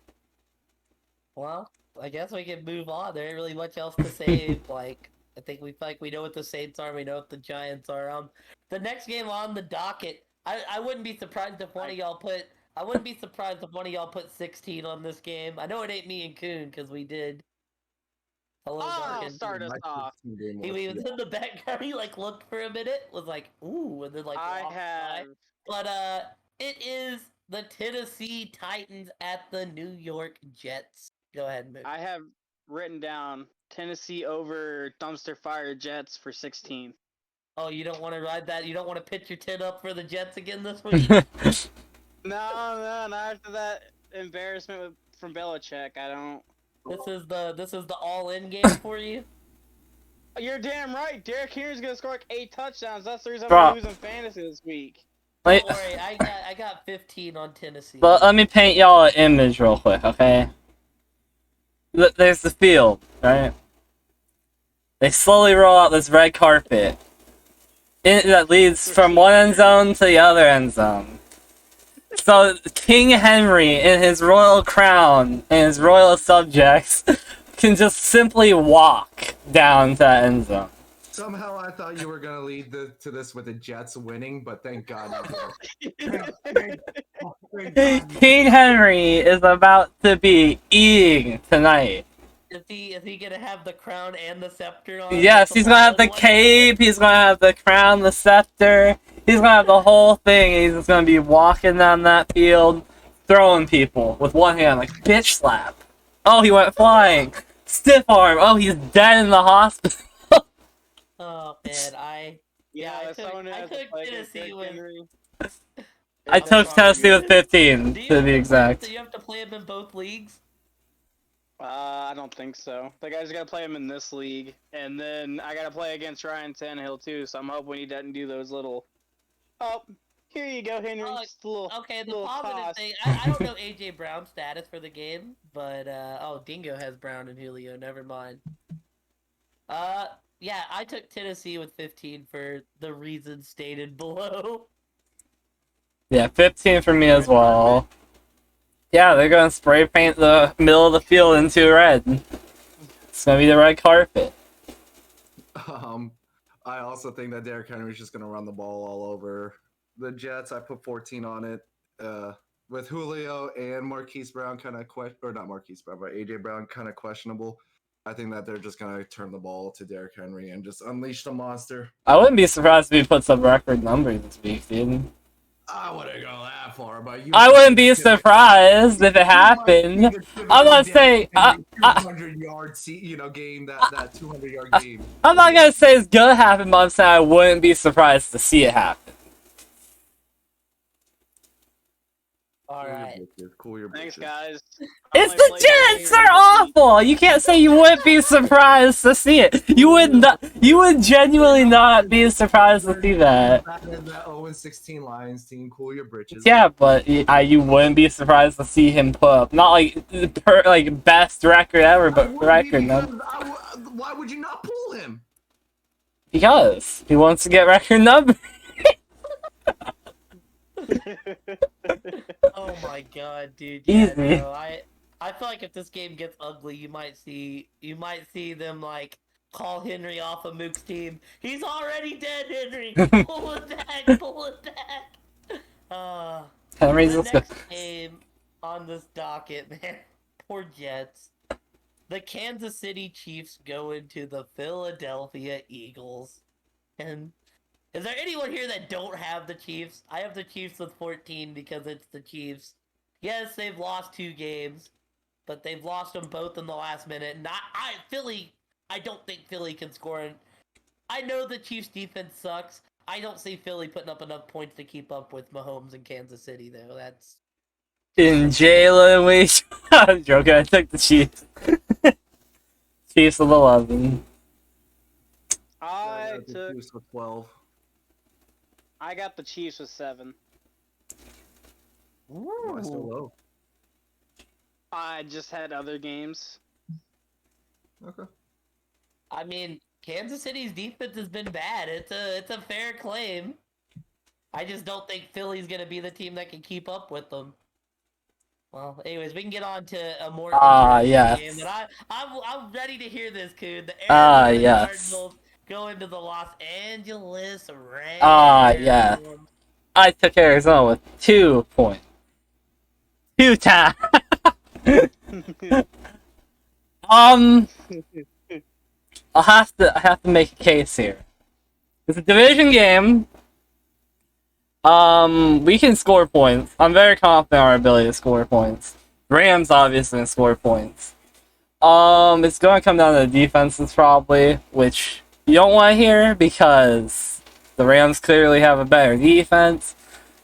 Well, I guess we can move on. There ain't really much else to say. Like, I think we know what the Saints are. We know what the Giants are. The next game on the docket. I wouldn't be surprised if one of y'all put. I wouldn't be surprised if one of y'all put 16 on this game. I know it ain't me and Coon because we did. Hello, Darkin. Start us off. He was in the background. He like looked for a minute. Was like, ooh, and then like I walked have. by. But it is the Tennessee Titans at the New York Jets. Go ahead, Mook. I have written down Tennessee over dumpster fire Jets for 16. Oh, you don't want to ride that? You don't want to pitch your tin up for the Jets again this week? No, not after that embarrassment from Belichick. I don't. This is the all-in game for you. You're damn right. Derrick Henry's gonna score like 8 touchdowns. That's the reason Bro. I'm losing fantasy this week. Wait. Don't worry, I got 15 on Tennessee. But let me paint y'all an image real quick, okay? There's the field, right? They slowly roll out this red carpet that leads from one end zone to the other end zone. So King Henry, in his royal crown and his royal subjects, can just simply walk down to that end zone. Somehow I thought you were gonna lead to this with the Jets winning, but thank God you didn't. King Henry is about to be eating tonight. Is he gonna have the crown and the scepter on? Yes, he's gonna have the cape, he's gonna have the crown, the scepter, he's gonna have the whole thing, he's just gonna be walking down that field, throwing people with one hand, like bitch slap. Oh, he went flying. Stiff arm. Oh, he's dead in the hospital. Oh man, I took Tennessee with. I took Tennessee with 15 to be exact. Do you have to play him in both leagues? I don't think so. The guy's gotta play him in this league, and then I gotta play against Ryan Tannehill too. So I'm hoping he doesn't do those little. Oh, here you go, Henry. Just a little, okay, the little positive toss. thing. I don't know AJ Brown's status for the game, but oh, Dingo has Brown and Julio. Never mind. Yeah, I took Tennessee with 15 for the reasons stated below. Yeah, 15 for me as well. Yeah, they're gonna spray paint the middle of the field into red. It's gonna be the red carpet. I also think that Derrick Henry's just gonna run the ball all over the Jets. I put 14 on it. With Julio and Marquise Brown kind of not Marquise Brown, but AJ Brown kind of questionable. I think that they're just gonna turn the ball to Derrick Henry and just unleash the monster. I wouldn't be surprised if he puts up record numbers this week, dude. I wouldn't go that far, but I wouldn't be surprised if it happened. I'm not saying 200-yard game, that 200-yard game. I'm not gonna say it's gonna happen, but I'm saying I wouldn't be surprised to see it happen. Alright. Cool your Thanks, bitches. guys. It's the Jets! They're awful! You can't say you wouldn't be surprised to see it. You would genuinely not be surprised to see that. That 0-16 Lions team, cool your britches. Yeah, but you wouldn't be surprised to see him put up not like best record ever, but record number. Why would you not pull him? Because he wants to get record number. Oh my god, dude. Yeah, Easy. no, I feel like if this game gets ugly, you might see them like call Henry off of Mook's team. He's already dead, Henry. Pull it back, pull it back. Henry's The just next game on this docket, man. Poor Jets. The Kansas City Chiefs go into the Philadelphia Eagles. And is there anyone here that don't have the Chiefs? I have the Chiefs with 14 because it's the Chiefs. Yes, they've lost 2 games, but they've lost them both in the last minute. I don't think Philly can score. I know the Chiefs' defense sucks. I don't see Philly putting up enough points to keep up with Mahomes and Kansas City, though. That's in Jalen Week. I'm joking. I took the Chiefs. Chiefs of 11. I took. Chiefs with 12. I got the Chiefs with 7. Why so low? I just had other games. Okay. I mean, Kansas City's defense has been bad. It's a fair claim. I just don't think Philly's gonna be the team that can keep up with them. Well, anyways, we can get on to a more interesting yes. game. That I'm ready to hear this, Coon. The Ah, Arizona yes. Cardinals go into the Los Angeles Rams. Yeah. I took Arizona with 2 points. 2 times. I have to make a case here. It's a division game. We can score points. I'm very confident in our ability to score points. Rams obviously can score points. It's going to come down to the defenses probably, which you don't want to hear because the Rams clearly have a better defense.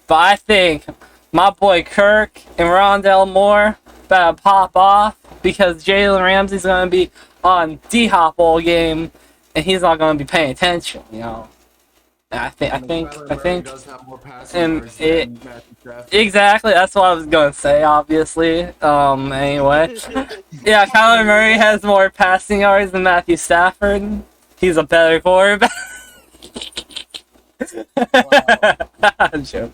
But I think my boy Kirk and Rondell Moore better pop off because Jalen Ramsey's going to be on D-Hop all game, and he's not going to be paying attention, you know. I think does have more passing yards than Matthew Stafford. exactly. That's what I was gonna say. Obviously. Anyway, yeah. Kyler Murray has more passing yards than Matthew Stafford. He's a better quarterback. I'm joking.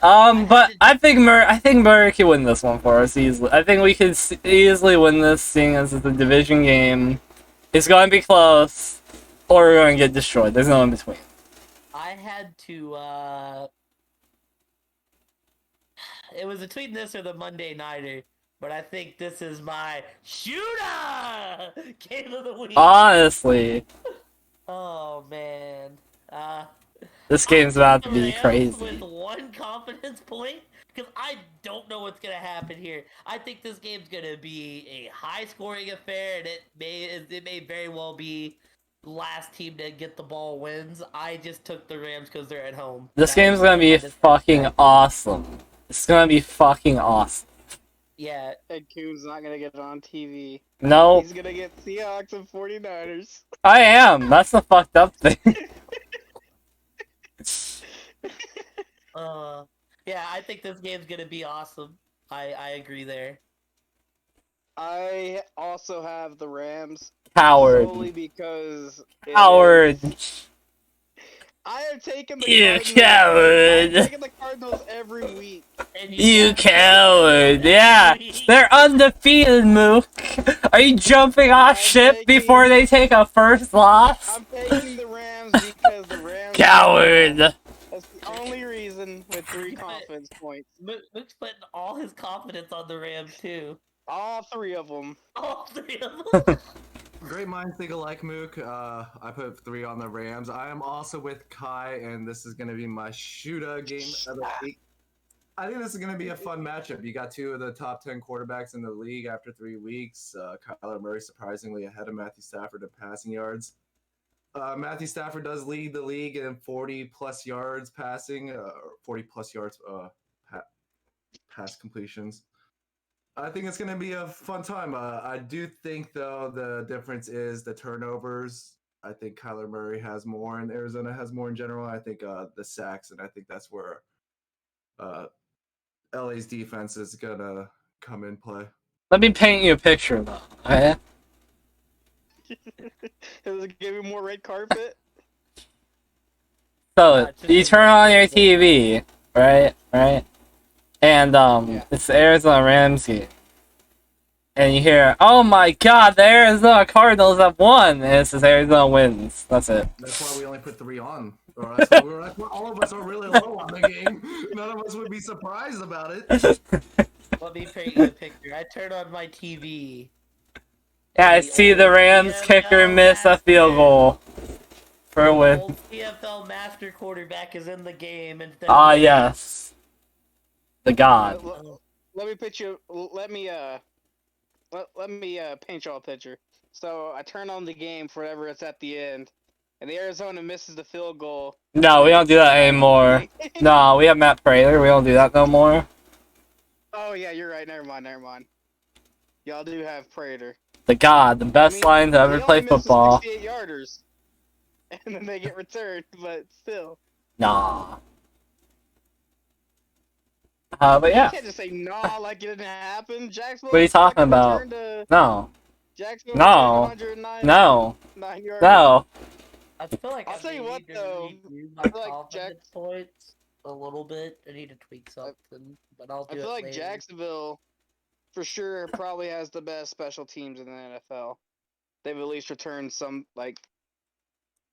But I think Murray can win this one for us easily. I think we could easily win this, seeing as it's a division game. It's going to be close, or we're going to get destroyed. There's no in between. I had to, it was between this or the Monday Nighter, but I think this is my shooter game of the week. Honestly. Oh, man. This game's about to be Rams crazy. With 1 confidence point, because I don't know what's going to happen here. I think this game's going to be a high-scoring affair, and it may very well be last team to get the ball wins. I just took the Rams because they're at home. This game's gonna be fucking awesome. It's gonna be fucking awesome. Yeah. Ed Coon's not gonna get it on TV. No. He's gonna get Seahawks and 49ers. I am. That's the fucked up thing. Yeah, I think this game's gonna be awesome. I agree there. I also have the Rams. Coward. Solely because Coward. I have taken the You Cardinals. coward. I've taken the Cardinals every week. You coward. Yeah. They're undefeated, Mook. Are you jumping off ship before they take a first loss? I'm taking the Rams because the Rams. Coward. That's the only reason with 3 confidence points. Mook's putting all his confidence on the Rams too. All 3 of them. All 3 of them. Great minds think alike, Mook. I put 3 on the Rams. I am also with Kai, and this is going to be my shooter game of the week. I think this is going to be a fun matchup. You got 2 of the top 10 quarterbacks in the league after 3 weeks. Kyler Murray surprisingly ahead of Matthew Stafford in passing yards. Matthew Stafford does lead the league in 40-plus yards passing, 40-plus yards pass completions. I think it's going to be a fun time. I do think, though, the difference is the turnovers. I think Kyler Murray has more, and Arizona has more in general. I think the sacks, and I think that's where LA's defense is going to come in play. Let me paint you a picture, though. Okay? Does it give you more red carpet? So, you turn on your TV, right? And, it's the Arizona Rams game. And you hear, oh my god, the Arizona Cardinals have won! And it says Arizona wins. That's it. That's why we only put 3 on. Or that's why all of us are really low on the game. None of us would be surprised about it. Let me paint you a picture. I turn on my TV. Yeah, I see the Rams kicker miss a field goal for a win. Old CFL master quarterback is in the game. Ah, yes. The god. Let me pitch you. Let me paint y'all a picture. So I turn on the game for whatever it's at the end, and the Arizona misses the field goal. No, we don't do that anymore. No, we have Matt Prater. We don't do that no more. Oh yeah, you're right. Never mind. Y'all do have Prater. The god, the best line to ever play football. 68 yarders, and then they get returned, but still. Nah. But yeah. You can't just say nah like it didn't happen. Jacksonville. What are you talking about? No. Jacksonville. No. No. No. I feel like I'll tell you what though. I feel like points a little bit. I need to tweak something, but I'll do it. I feel like later. Jacksonville for sure probably has the best special teams in the NFL. They've at least returned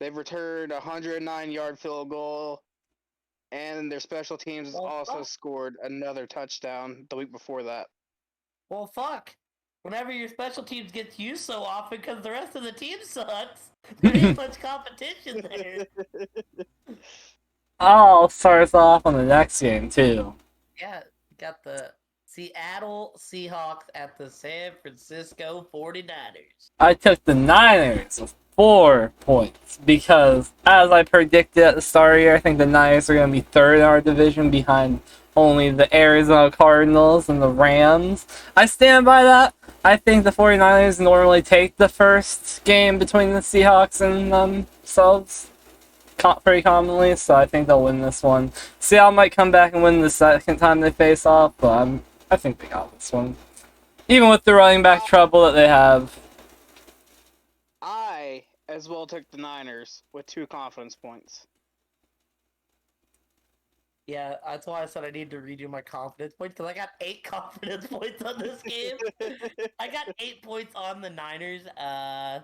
they've returned a 109-yard field goal, and their special teams has Well, also fuck. scored another touchdown the week before that. Well, fuck. Whenever your special teams gets used so often because the rest of the team sucks, there ain't much competition there. I'll start us off on the next game, too. Yeah, got the Seattle Seahawks at the San Francisco 49ers. I took the Niners with 4 points because, as I predicted at the start of the year, I think the Niners are going to be third in our division behind only the Arizona Cardinals and the Rams. I stand by that. I think the 49ers normally take the first game between the Seahawks and themselves pretty commonly, so I think they'll win this one. Seattle might come back and win the second time they face off, but I think they got this one. Even with the running back trouble that they have. I as well took the Niners with 2 confidence points. Yeah, that's why I said I need to redo my confidence points because I got 8 confidence points on this game. I got 8 points on the Niners. Yeah,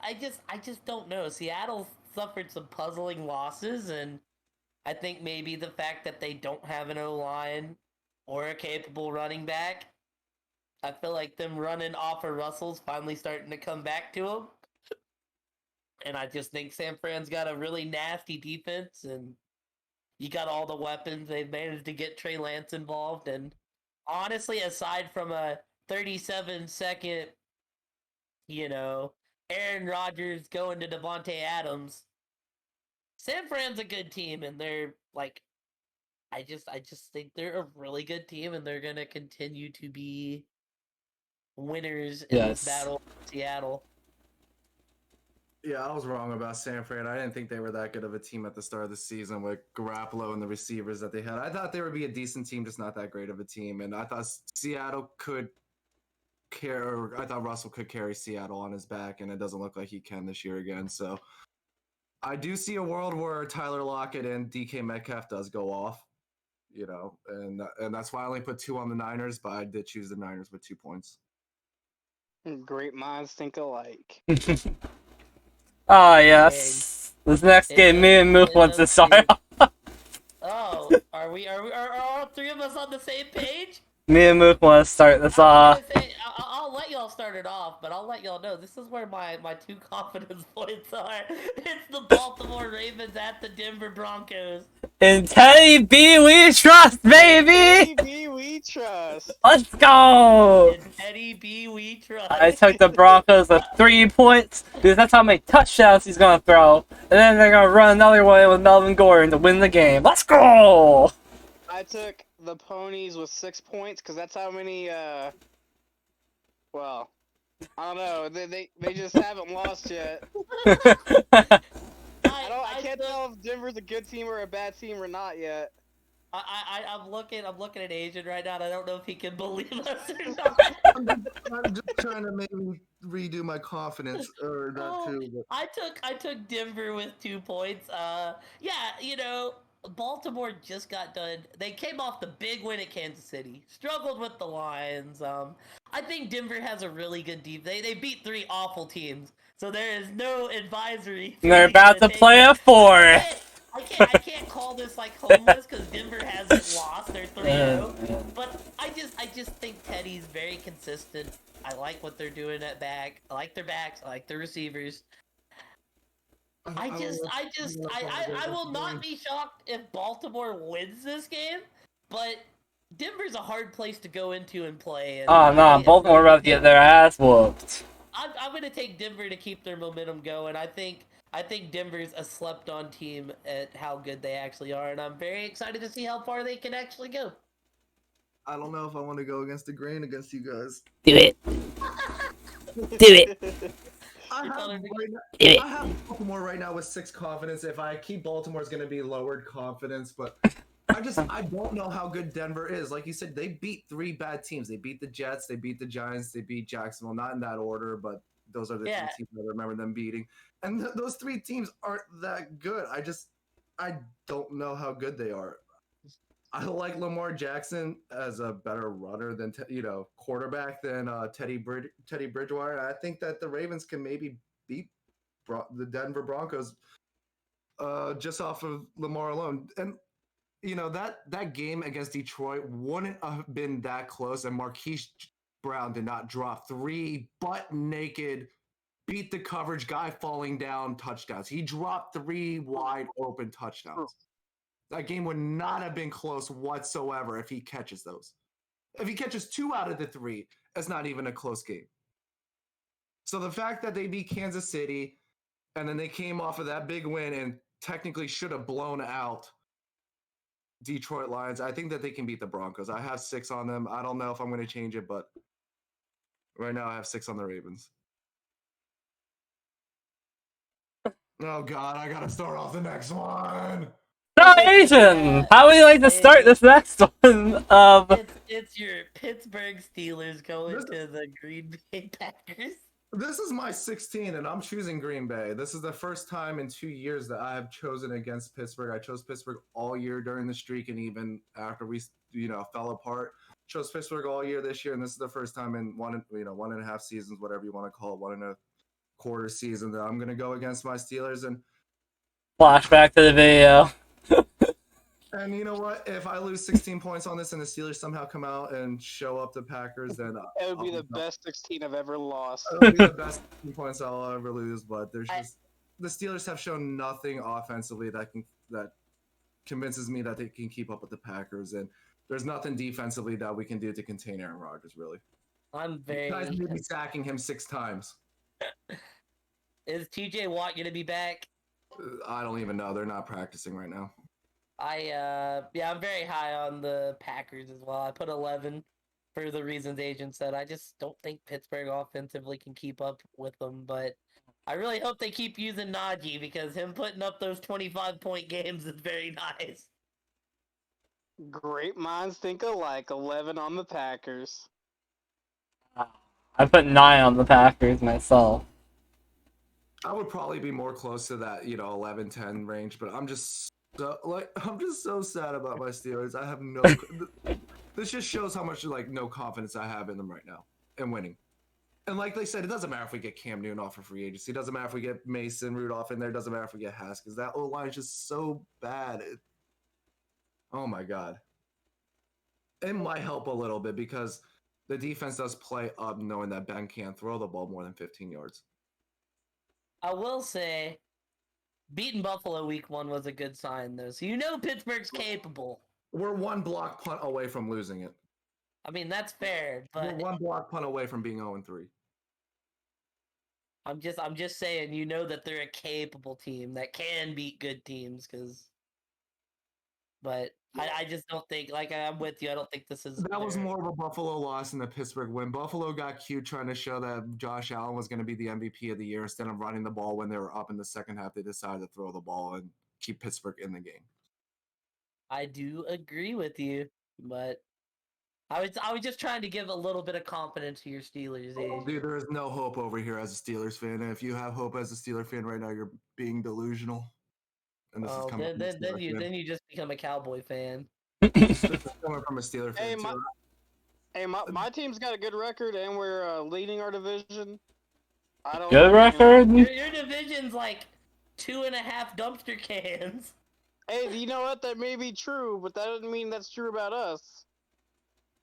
I just don't know. Seattle suffered some puzzling losses, and I think maybe the fact that they don't have an O-line or a capable running back, I feel like them running off of Russell's finally starting to come back to them. And I just think San Fran's got a really nasty defense, and you got all the weapons. They've managed to get Trey Lance involved, and honestly, aside from a 37-second, Aaron Rodgers going to Devontae Adams, San Fran's a good team, and they're like, I just think they're a really good team, and they're gonna continue to be winners in this battle with Seattle. Yeah, I was wrong about San Fran. I didn't think they were that good of a team at the start of the season with Garoppolo and the receivers that they had. I thought they would be a decent team, just not that great of a team. And I thought Seattle could carry. I thought Russell could carry Seattle on his back, and it doesn't look like he can this year again. So I do see a world where Tyler Lockett and DK Metcalf does go off, and that's why I only put 2 on the Niners, but I did choose the Niners with 2 points. Great minds think alike. Ah, yes. This next game, me and Mook want to start. Oh, are all 3 of us on the same page? Me and Mook want to start this off. I'll let y'all start it off, but I'll let y'all know this is where my 2 confidence points are. It's the Baltimore Ravens at the Denver Broncos. In Teddy B, we trust, baby! Teddy B, we trust. Let's go! In Teddy B, we trust. I took the Broncos with 3 points because that's how many touchdowns he's gonna throw, and then they're gonna run another one with Melvin Gordon to win the game. Let's go! I took the Ponies with 6 points because that's how many. Well, I don't know. They just haven't lost yet. I can't tell if Denver's a good team or a bad team or not yet. I'm looking at Asian right now, and I don't know if he can believe us or not. I'm just trying to maybe redo my confidence or not too. But... I took Denver with 2 points. Baltimore just got done. They came off the big win at Kansas City. Struggled with the Lions. I think Denver has a really good defense. They beat 3 awful teams, so there is no advisory. They're about to play a 4. I can't call this like homeless because Denver hasn't lost. They're 3-0. But I just think Teddy's very consistent. I like what they're doing at back. I like their backs. I like their receivers. I will not be shocked if Baltimore wins this game, but Denver's a hard place to go into and play. And Baltimore about to get their ass whooped. I'm going to take Denver to keep their momentum going. I think Denver's a slept-on team at how good they actually are, and I'm very excited to see how far they can actually go. I don't know if I want to go against the grain against you guys. Do it. Do it. I have Baltimore right now with 6 confidence. If I keep Baltimore, it's going to be lowered confidence, but I don't know how good Denver is. Like you said, they beat 3 bad teams. They beat the Jets, they beat the Giants, they beat Jacksonville. Not in that order, but those are the 3 teams I remember them beating. And those 3 teams aren't that good. I don't know how good they are. I like Lamar Jackson as a better runner than quarterback than Teddy Bridgewater. I think that the Ravens can maybe beat the Denver Broncos just off of Lamar alone. And that game against Detroit wouldn't have been that close, and Marquise Brown did not drop 3 butt naked, beat the coverage guy falling down touchdowns. He dropped 3 wide open touchdowns. That game would not have been close whatsoever if he catches those. If he catches 2 out of the 3, it's not even a close game. So the fact that they beat Kansas City and then they came off of that big win and technically should have blown out Detroit Lions, I think that they can beat the Broncos. I have 6 on them. I don't know if I'm going to change it, but right now I have 6 on the Ravens. Oh, God, I got to start off the next one. No, Asian! How would you like to start this next one? It's your Pittsburgh Steelers going to the Green Bay Packers. This is my 16, and I'm choosing Green Bay. This is the first time in 2 years that I have chosen against Pittsburgh. I chose Pittsburgh all year during the streak, and even after we, fell apart. Chose Pittsburgh all year this year, and this is the first time in 1.5 seasons, whatever you want to call it, 1.25 season, that I'm going to go against my Steelers. And flashback to the video. And you know what? If I lose 16 points on this and the Steelers somehow come out and show up the Packers, then it would be the best 16 I've ever lost. It would be the best 16 points I'll ever lose. But the Steelers have shown nothing offensively that convinces me that they can keep up with the Packers, and there's nothing defensively that we can do to contain Aaron Rodgers. Really, I'm very. You guys may be sacking him 6 times. Is TJ Watt gonna be back? I don't even know. They're not practicing right now. I'm very high on the Packers as well. I put 11 for the reasons Agent said. I just don't think Pittsburgh offensively can keep up with them, but I really hope they keep using Najee, because him putting up those 25-point games is very nice. Great minds think alike. 11 on the Packers. I put 9 on the Packers myself. I would probably be more close to that, 11-10 range, but I'm just so sad about my Steelers. I have no. This just shows how much no confidence I have in them right now and winning. And like they said, it doesn't matter if we get Cam Newton off for free agency. It doesn't matter if we get Mason Rudolph in there. It doesn't matter if we get Haskins. That O-line is just so bad. Oh my God. It might help a little bit because the defense does play up knowing that Ben can't throw the ball more than 15 yards. I will say, beating Buffalo week 1 was a good sign, though. So Pittsburgh's capable. We're 1 block punt away from losing it. I mean, that's fair, but we're 1 block punt away from being 0-3. I'm just saying, that they're a capable team that can beat good teams, but I just don't think, I'm with you, I don't think this is... That was more of a Buffalo loss than the Pittsburgh win. Buffalo got cute trying to show that Josh Allen was going to be the MVP of the year. Instead of running the ball when they were up in the second half, they decided to throw the ball and keep Pittsburgh in the game. I do agree with you, but I was just trying to give a little bit of confidence to your Steelers. Dude, there is no hope over here as a Steelers fan. And if you have hope as a Steelers fan right now, you're being delusional. And this is coming then you just become a Cowboy fan. This is coming from a Steelers fan. My team's got a good record, and we're leading our division. Good record? Your division's like 2.5 dumpster cans. Hey, you know what? That may be true, but that doesn't mean that's true about us.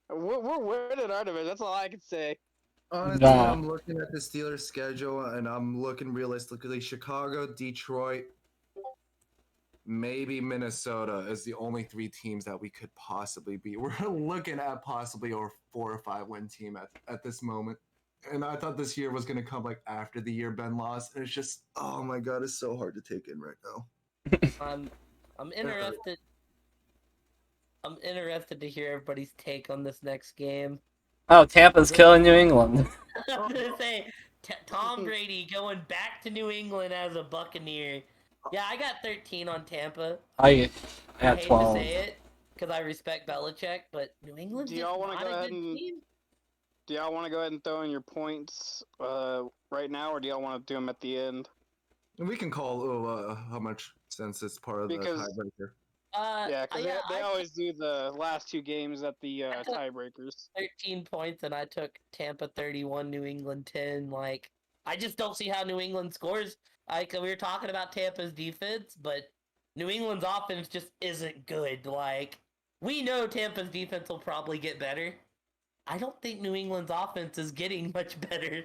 We're winning our division. That's all I can say. Honestly, I'm looking at the Steelers' schedule, and I'm looking realistically. Chicago, Detroit, maybe Minnesota is the only 3 teams that we could possibly beat. We're looking at possibly a 4 or 5 win team at this moment. And I thought this year was going to come after the year Ben lost. And it's just, oh my God, it's so hard to take in right now. I'm interested. I'm interested to hear everybody's take on this next game. Oh, Tampa's killing New England. I was gonna say Tom Brady going back to New England as a Buccaneer. Yeah, I got 13 on Tampa. I got 12. I hate to say it because I respect Belichick, but New England's just not a good team. Do y'all want to go ahead and throw in your points right now, or do y'all want to do them at the end? We can call how much since it's part of the tiebreaker. Yeah, because yeah, they I always do the last two games at the took tiebreakers. 13 points, and I took Tampa 31, New England 10. Like, I just don't see how New England scores. Like, we were talking about Tampa's defense, but New England's offense just isn't good. Like, we know Tampa's defense will probably get better. I don't think New England's offense is getting much better.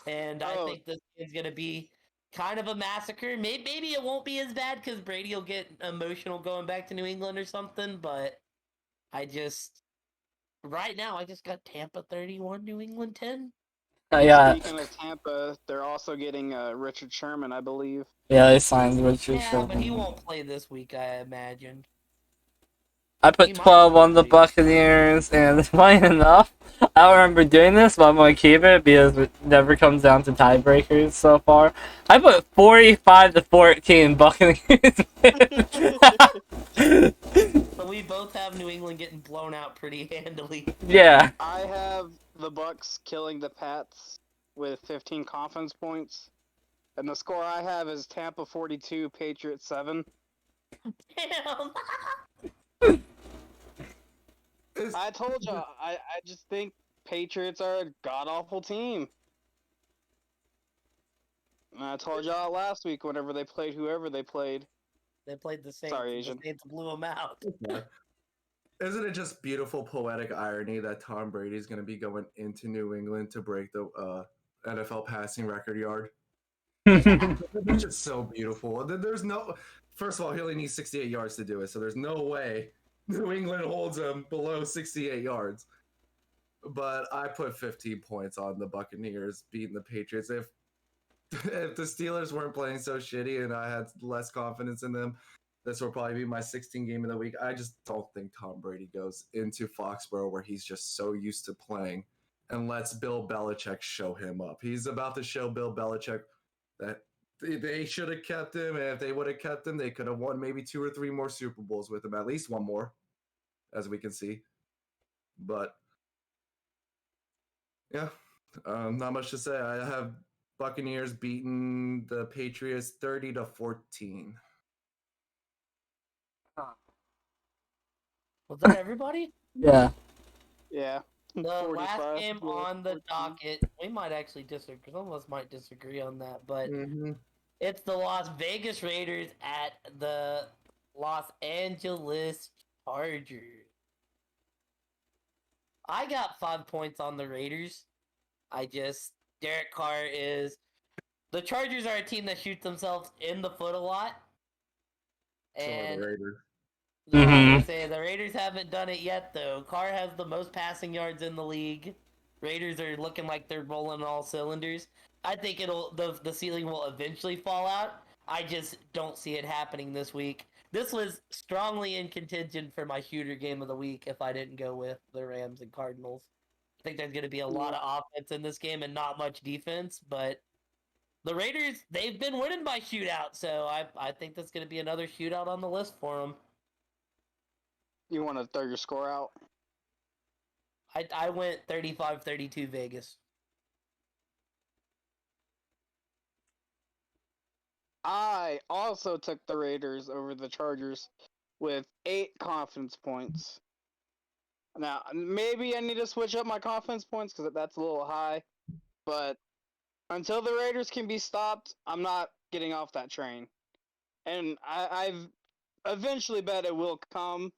And I Oh, think this is going to be kind of a massacre. Maybe it won't be as bad because Brady will get emotional going back to New England or something, but I just right now, I just got Tampa 31, New England 10. Yeah, speaking of Tampa, they're also getting Richard Sherman, I believe. yeah, they signed Richard Yeah, but he Sherman. won't play this week, I imagine. I put He might 12 on the play. Buccaneers, and funny enough, I don't remember doing this, but I'm going to keep it because it never comes down to tiebreakers so far. I put 45-14 Buccaneers. So we both have New England getting blown out pretty handily. Yeah. I have the Bucks killing the Pats with 15 confidence points, and the score I have is Tampa 42, Patriots 7. Damn. I told you, I just think Patriots are a god awful team. And I told y'all last week whenever they played whoever they played. They played the Saints. Sorry, And Asian. the Saints blew them out. Isn't it just beautiful poetic irony that Tom Brady's going to be going into New England to break the NFL passing record yard? It's just so beautiful. There's no. First of all, he only needs 68 yards to do it, so there's no way New England holds him below 68 yards. But I put 15 points on the Buccaneers beating the Patriots. If the Steelers weren't playing so shitty and I had less confidence in them, this will probably be my 16 game of the week. I just don't think Tom Brady goes into Foxborough where he's just so used to playing and lets Bill Belichick show him up. He's about to show Bill Belichick that they should have kept him, and if they would have kept him, they could have won maybe 2 or 3 more Super Bowls with him, at least one more, as we can see. But yeah, not much to say. I have Buccaneers beating the Patriots 30-14. Was that everybody? Yeah. Yeah. The last 45, game on the 14. docket, we might actually disagree. Some of us might disagree on that, but Mm-hmm. it's the Las Vegas Raiders at the Los Angeles Chargers. I got 5 points on the Raiders. Derek Carr is. The Chargers are a team that shoots themselves in the foot a lot. So are And the Raiders. I was Mhm. gonna say the Raiders haven't done it yet though. Carr has the most passing yards in the league. Raiders are looking like they're rolling all cylinders. I think the ceiling will eventually fall out. I just don't see it happening this week. This was strongly in contention for my shooter game of the week if I didn't go with the Rams and Cardinals. I think there's going to be a lot of offense in this game and not much defense, but the Raiders, they've been winning by shootout, so I think that's going to be another shootout on the list for them. You want to throw your score out? I went 35-32 Vegas. I also took the Raiders over the Chargers with 8 confidence points. Now, maybe I need to switch up my confidence points because that's a little high. But until the Raiders can be stopped, I'm not getting off that train. And I've eventually bet it will come.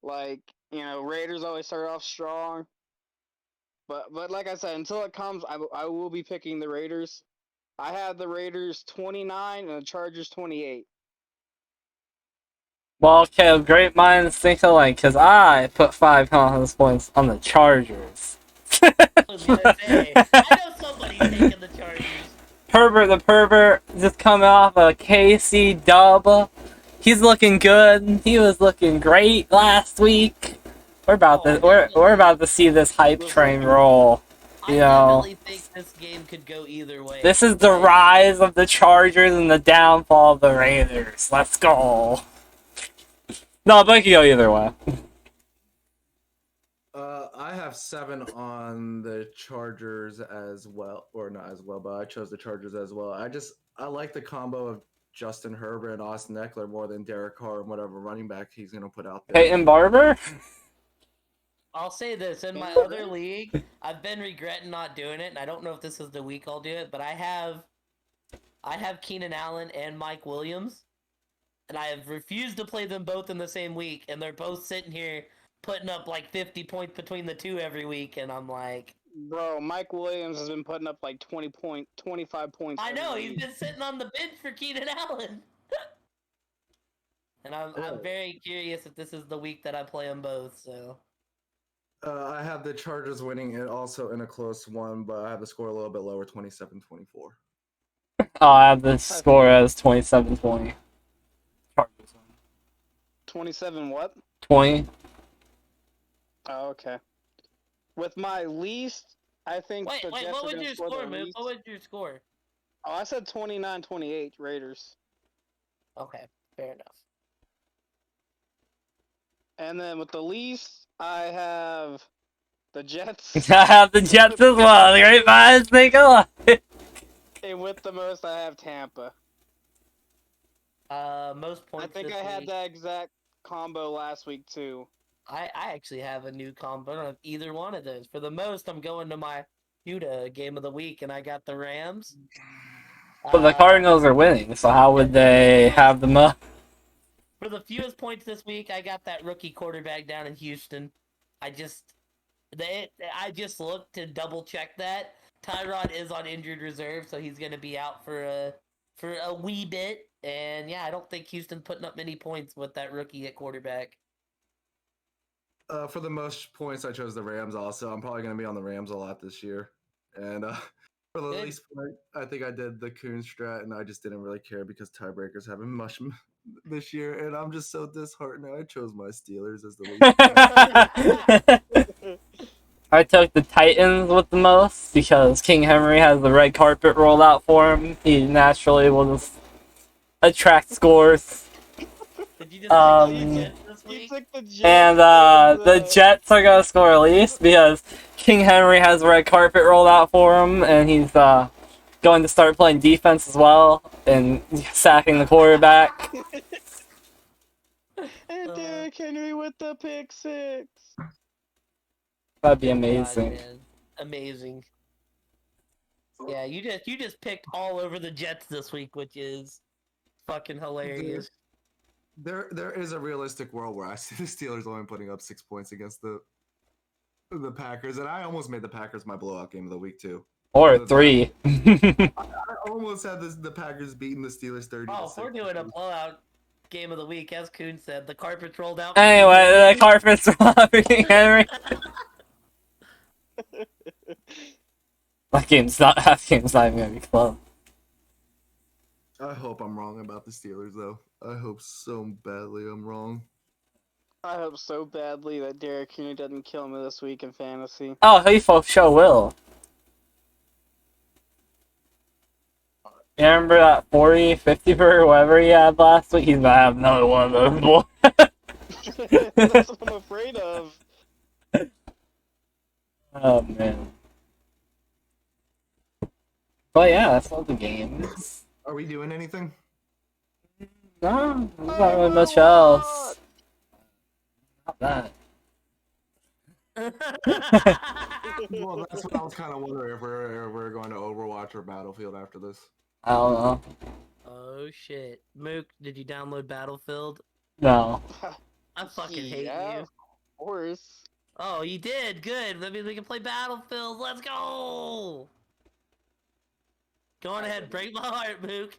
Like, Raiders always start off strong. But like I said, until it comes, I will be picking the Raiders. I have the Raiders 29 and the Chargers 28. Well, okay, great minds think alike, because I put 5 confidence points on the Chargers. I was gonna say, I know somebody's taking the Chargers. Herbert the pervert just coming off a KC dub. He's looking good. He was looking great last week. We're about we're about to see this hype train roll. I definitely think this game could go either way. This is the rise of the Chargers and the downfall of the Raiders. Let's go. No, but it could go either way. I have 7 on the Chargers as well, or not as well, but I chose the Chargers as well. I like the combo of Justin Herbert and Austin Eckler more than Derek Carr and whatever running back he's going to put out there. Peyton Barber? I'll say this, in my other league, I've been regretting not doing it, and I don't know if this is the week I'll do it, but I have Keenan Allen and Mike Williams, and I have refused to play them both in the same week, and they're both sitting here putting up like 50 points between the two every week, and I'm like... Bro, Mike Williams has been putting up like 25 points. I know, every he's week. been sitting on the bench for Keenan Allen. And I'm very curious if this is the week that I play them both, so... I have the Chargers winning it also in a close one, but I have the score a little bit lower, 27-24. Oh, I have the score as 27-20. 27 what? 20. Oh, okay. With my least, I think Wait, the Jets what are was gonna your score score, the man? least. What was your score? Oh, I said 29-28 Raiders. Okay, fair enough. And then with the least, I have the Jets. I have the Jets as well. The great minds think alike. And with the most, I have Tampa. Most points I think this I had week. that exact combo last week too. I actually have a new combo. I don't have either one of those. For the most, I'm going to my Huda game of the week, and I got the Rams. But the Cardinals are winning, so how would they have the most? For the fewest points this week, I got that rookie quarterback down in Houston. I just looked to double check that. Tyrod is on injured reserve, so he's going to be out for a wee bit. And yeah, I don't think Houston's putting up many points with that rookie at quarterback. For the most points, I chose the Rams also. I'm probably going to be on the Rams a lot this year. And for the least point, I think I did the Coon strat, and I just didn't really care because tiebreakers haven't much this year, and I'm just so disheartened. I chose my Steelers as the least. I took the Titans with the most because King Henry has the red carpet rolled out for him. He naturally will just attract scores. Did you just pick the Jets this week? And the Jets are gonna score least because King Henry has the red carpet rolled out for him, and he's going to start playing defense as well and sacking the quarterback. And Derrick Henry with the pick six. That'd be amazing. God, man. Amazing. Yeah, you just picked all over the Jets this week, which is fucking hilarious. There is a realistic world where I see the Steelers only putting up 6 points against the Packers, and I almost made the Packers my blowout game of the week too. Or 3. I almost had the Packers beating the Steelers 30. Oh, if we're doing a blowout game of the week, as Kuhn said, the carpet's rolled out. Anyway, the carpet's rolled out for King Henry. That game's not even gonna be close. I hope I'm wrong about the Steelers, though. I hope so badly I'm wrong. I hope so badly that Derrick Henry doesn't kill me this week in fantasy. Oh, he for sure will. You remember that 40, 50 burger, whatever he had last week? He's gonna have another one of those, boy. That's what I'm afraid of. Oh, man. But yeah, that's all the games. Are we doing anything? No, there's not really much else. Not that. Well, that's what I was kind of wondering if we're going to Overwatch or Battlefield after this. I don't know. Oh shit, Mook, did you download Battlefield? No. I fucking hate Yeah, you. of course. Oh, you did. Good. That means we can play Battlefield. Let's go. Go on ahead. Break my heart, Mook.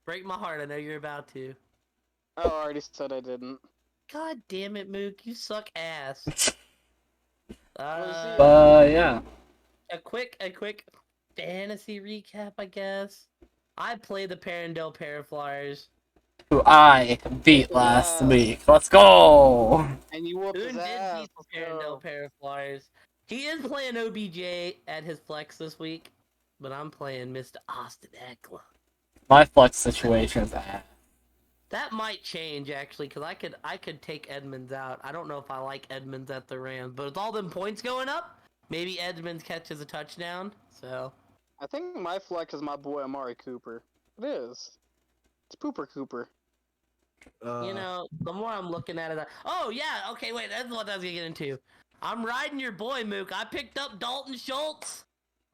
Break my heart. I know you're about to. I already said I didn't. God damn it, Mook. You suck ass. Yeah. A quick fantasy recap, I guess. I played the Parendell Paraflyers. Who I beat last week. Let's go! And you whooped Who his did ass. beat the Parendell Paraflyers? He is playing OBJ at his flex this week, but I'm playing Mr. Austin Eckler. My flex situation is ass. That might change actually, because I could take Edmonds out. I don't know if I like Edmonds at the Rams, but with all them points going up, maybe Edmonds catches a touchdown. So I think my flex is my boy Amari Cooper. It is. It's Pooper Cooper. You know, the more I'm looking at it, oh yeah, okay, wait, that's what I was gonna get into. I'm riding your boy Mook. I picked up Dalton Schultz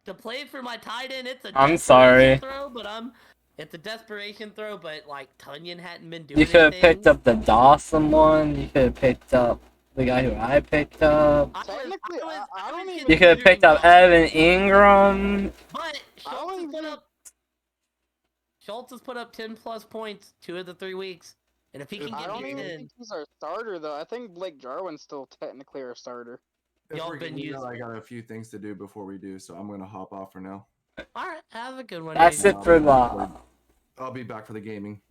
to play for my tight end. It's a I'm desperation sorry. throw, but it's a desperation throw. But like Tunyon hadn't been doing You could have anything. picked up the Dawson one. You could have picked up the guy who I picked up. Technically, I don't even. You could have picked up Evan Ingram. But Schultz has put up 10 plus points 2 of the 3 weeks. And if he can I get don't me even in, think he's our starter though. I think Blake Jarwin's still technically our starter. y'all been using. I got a few things to do before we do, so I'm gonna hop off for now. All right, have a good one. That's Nate. it for the. I'll be back for the gaming.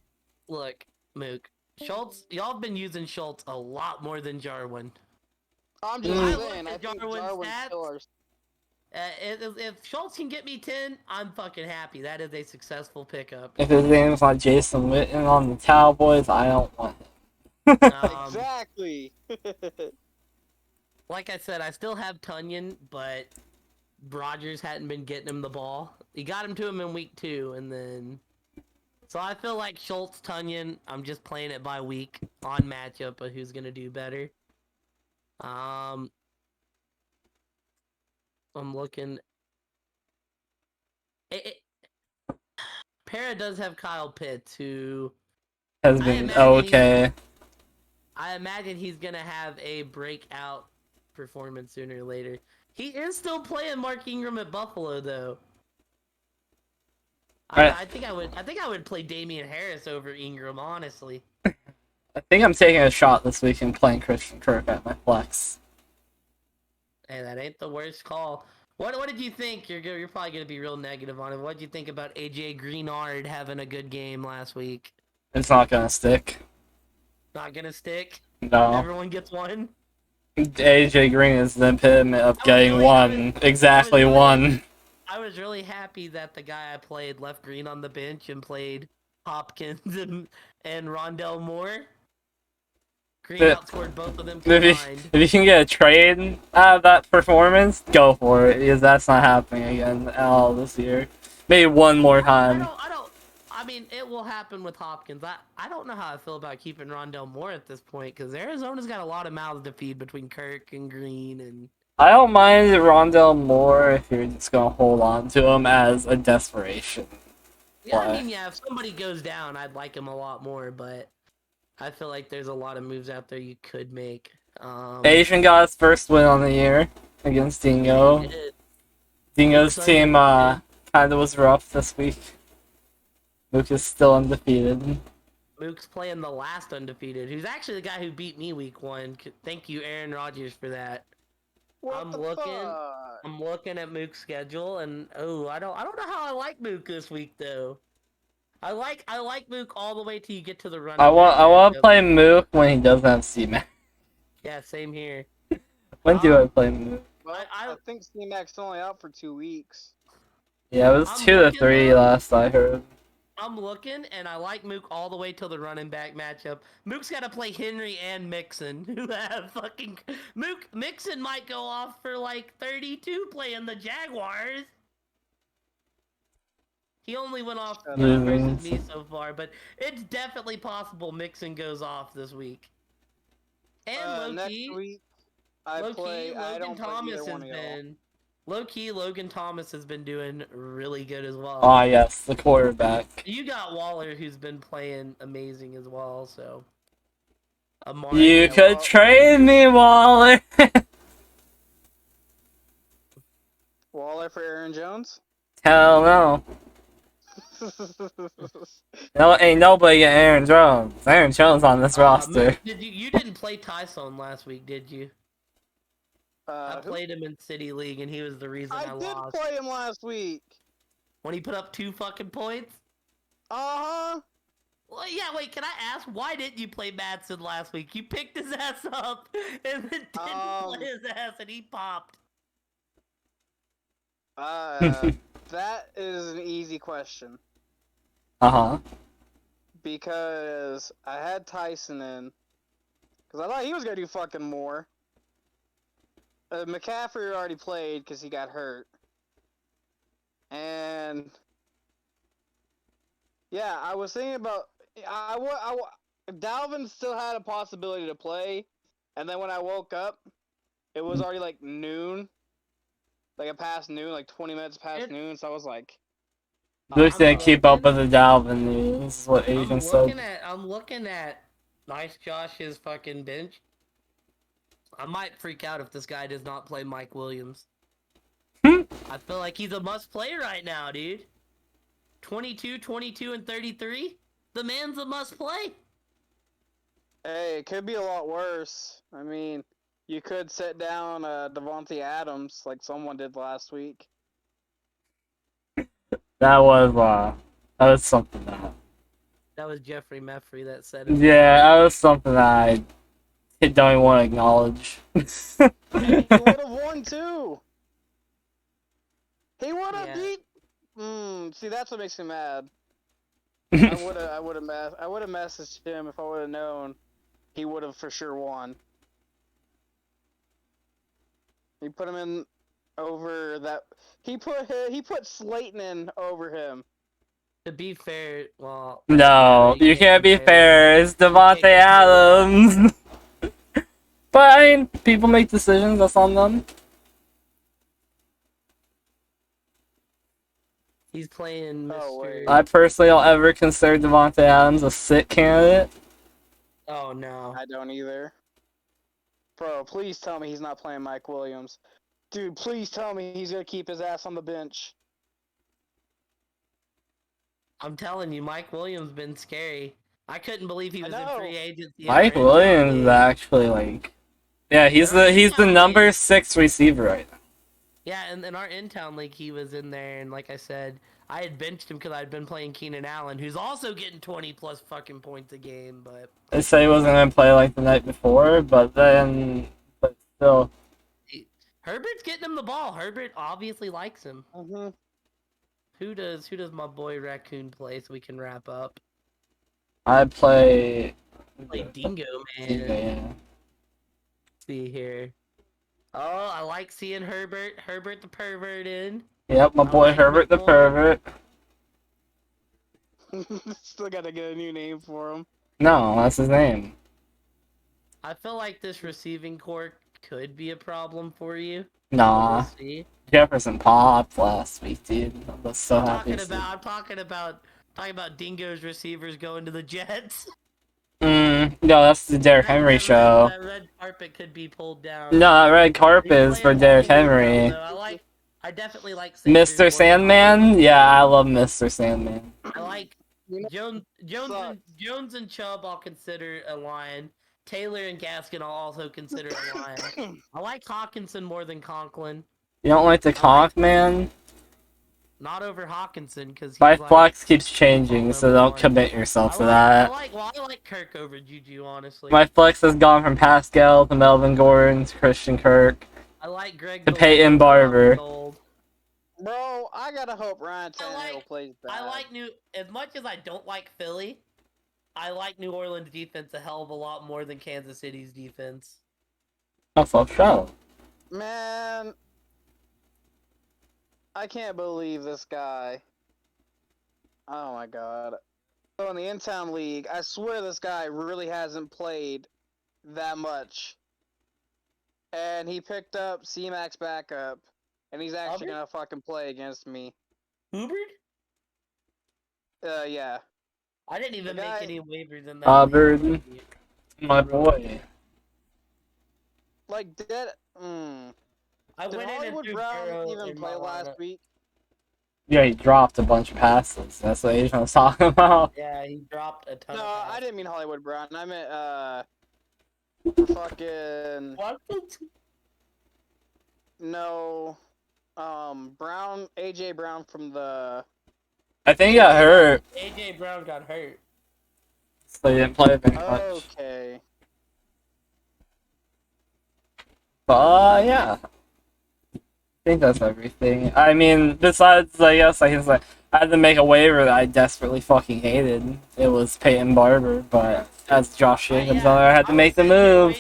Look, Mook, Schultz, y'all been using Schultz a lot more than Jarwin. I'm just saying, I think Jarwin's Jarwin's stats. still our. If Schultz can get me 10, I'm fucking happy. That is a successful pickup. If his name's not Jason Witten on the Cowboys, I don't want him. Exactly. Like I said, I still have Tunyon, but Rodgers hadn't been getting him the ball. He got him to him in week 2, and then... So I feel like Schultz, Tunyon, I'm just playing it by week on matchup of who's going to do better. I'm looking... Para does have Kyle Pitts, who... Has been okay. I imagine he's going to have a breakout performance sooner or later. He is still playing Mark Ingram at Buffalo, though. I think I would play Damian Harris over Ingram, honestly. I think I'm taking a shot this week and playing Christian Kirk at my flex. Hey, that ain't the worst call. What did you think? You're probably gonna be real negative on it. What did you think about AJ Greenard having a good game last week? It's not gonna stick. Not gonna stick? No. Everyone gets one? AJ Green is the epitome of getting one. Exactly one. I was really happy that the guy I played left Green on the bench and played Hopkins and Rondell Moore. Green outscored both of them combined. If you can get a trade out of that performance, go for it, because that's not happening again at all this year. Maybe one more time. I mean, it will happen with Hopkins. I don't know how I feel about keeping Rondell Moore at this point, because Arizona's got a lot of mouths to feed between Kirk and Green and... I don't mind Rondell Moore if you're just gonna hold on to him as a desperation. Yeah, I mean, yeah, if somebody goes down, I'd like him a lot more, but I feel like there's a lot of moves out there you could make. Asian got his first win on the year against Dingo. Dingo's team kinda was rough this week. Luke is still undefeated. Mook's playing the last undefeated, who's actually the guy who beat me week 1. Thank you, Aaron Rodgers, for that. I'm looking at Mook's schedule, and I don't know how I like Mook this week though. I like Mook all the way till you get to the run. I want to play Mook when he doesn't have C-Mac. Yeah, same here. When do I play Mook? Well, I think C-Mac's only out for 2 weeks. Yeah, it was 2 to 3 last I heard. I'm looking, and I like Mook all the way till the running back matchup. Mook's got to play Henry and Mixon, who have fucking... Mixon might go off for like 32 playing the Jaguars. He only went off versus me so far, but it's definitely possible Mixon goes off this week. And low-key, Logan Thomas has been doing really good as well. Ah, yes, the quarterback. You got Waller, who's been playing amazing as well, so... You could trade me, Waller! Waller for Aaron Jones? Hell no. No, ain't nobody get Aaron Jones. Aaron Jones on this roster. You didn't play Tyson last week, did you? I played him in City League, and he was the reason I lost. I did play him last week. When he put up 2 fucking points? Uh-huh. Well, yeah, wait, can I ask, why didn't you play Madsen last week? You picked his ass up, and then didn't play his ass, and he popped. That is an easy question. Uh-huh. Because I had Tyson in. Because I thought he was going to do fucking more. McCaffrey already played because he got hurt. And And yeah, I was thinking about Dalvin still had a possibility to play, and then when I woke up, it was already like noon, like past noon, like 20 minutes past noon. So I was like, Just didn't keep up looking- with the Dalvin news. This is what Asian said. I'm looking at Nice Josh's fucking bench. I might freak out if this guy does not play Mike Williams. I feel like he's a must play right now, dude. 22, 22, and 33. The man's a must play. hey, it could be a lot worse. I mean, you could sit down Devontae Adams like someone did last week. That was something That was Jeffrey Meffrey that said it. yeah, that was something I don't even want to acknowledge. He would have won too. He would have beat. See, that's what makes me mad. I would have messaged him if I would have known he would have for sure won. He put him in over that. He put Slayton in over him. To be fair, well... No, you can't be fair. It's Devontae Adams. But, I mean, people make decisions. That's on them. He's playing Mr. I personally don't ever consider Devontae Adams a sit candidate. Oh, no. I don't either. Bro, please tell me he's not playing Mike Williams. Dude, please tell me he's gonna keep his ass on the bench. I'm telling you, Mike Williams been scary. I couldn't believe he was in free agency. Mike Williams is actually, like... Yeah, he's the number 6 receiver right now. Yeah, and in our in-town league, he was in there, and like I said, I had benched him because I'd been playing Keenan Allen, who's also getting 20-plus fucking points a game, but... They say he wasn't going to play like the night before, but still... Herbert's getting him the ball. Herbert obviously likes him. Mm-hmm. Who does my boy Raccoon play so we can wrap up? I play Dingo, man. Yeah. Let's see here. Oh, I like seeing Herbert the pervert in. Yep, my boy Herbert the pervert. Still gotta get a new name for him. No, that's his name. I feel like this receiving core could be a problem for you. Nah. We'll see. Jefferson popped last week, dude. I was so happy. I'm talking about Dingo's receivers going to the Jets. No, that's the Derrick Henry show. That red carpet could be pulled down. No, that red carpet is for Derrick Henry. I definitely like Mr. Sandman? Yeah, I love Mr. Sandman. I like Jones and Chubb. I'll consider a line. Taylor and Gaskin I'll also consider a line. I like Hawkinson more than Conklin. You don't like the conk, man? Not over Hawkinson because my flex keeps changing, so don't commit yourself to that. I like Kirk over Juju, honestly. My flex has gone from Pascal to Melvin Gordon to Christian Kirk. I like Greg to Peyton Barber. Bro, I gotta hope Ryan Tannehill plays bad. I like as much as I don't like Philly, I like New Orleans defense a hell of a lot more than Kansas City's defense. That's up show. Man, I can't believe this guy. Oh my god. So in the in-town league, I swear this guy really hasn't played that much. And he picked up C-Mac's backup, and he's actually gonna fucking play against me. Hubbard? Yeah. I didn't even make any waivers in that. Hubbard, my boy. Like, did Hollywood Brown even play last week? Yeah, he dropped a bunch of passes. That's what Asian was talking about. Yeah, he dropped a ton. No, of passes. I didn't mean Hollywood Brown. I meant fucking. What? No, Brown, AJ Brown from the. I think he got hurt. AJ Brown got hurt. So he didn't play very much. Okay. But yeah. I think that's everything. I mean, besides, I guess I can say I had to make a waiver that I desperately fucking hated. It was Peyton Barber, but as Josh Jacobs, I had to make the move.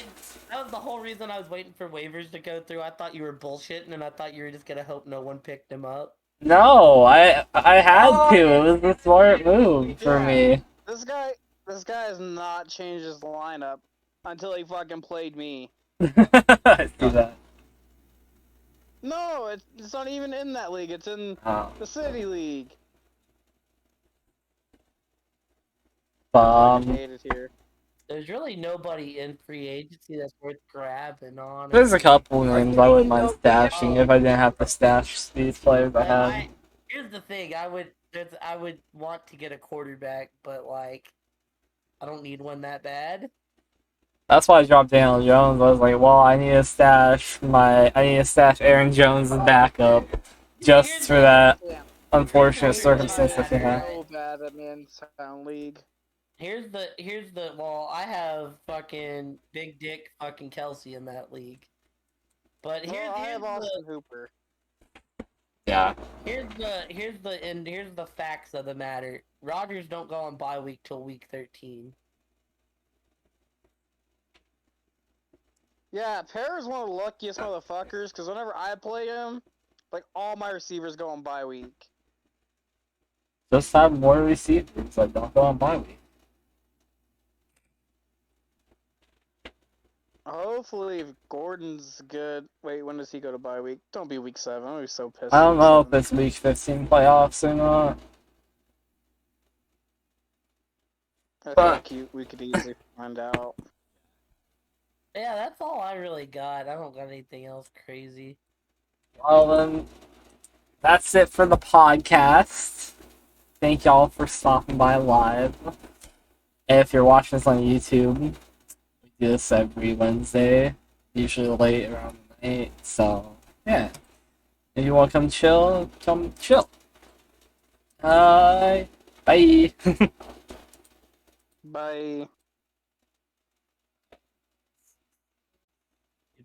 That was the whole reason I was waiting for waivers to go through. I thought you were bullshitting, and I thought you were just gonna hope no one picked him up. No, I had to. It was the smart move for me. This guy has not changed his lineup until he fucking played me. I see that. No, it's not even in that league. It's in Oh. the city league. Um, Hate it here. There's really nobody in free agency that's worth grabbing on. there's a couple names I wouldn't mind stashing Oh. if I didn't have to stash these players I have. Here's the thing. I would want to get a quarterback, but like, I don't need one that bad. That's why I dropped Daniel Jones. I was like, well, I need to stash Aaron Jones' backup just for that unfortunate circumstance that they had. So bad at the in-town league. Here's the well, I have fucking Big Dick fucking Kelsey in that league. But I have Austin Hooper. Yeah. Here's the facts of the matter. Rodgers don't go on bye week till week 13. Yeah, Pear's one of the luckiest motherfuckers, because whenever I play him, like, all my receivers go on bye week. Just have more receivers that don't go on bye week. Hopefully, if Gordon's good. Wait, when does he go to bye week? Don't be week 7. I'm gonna be so pissed. I don't know if it's week 15 playoffs or not. I think we could easily find out. Yeah, that's all I really got. I don't got anything else crazy. Well, then, that's it for the podcast. Thank y'all for stopping by live. If you're watching this on YouTube, we do this every Wednesday, usually late around the night. So, yeah. If you want to come chill, come chill. Bye. Bye.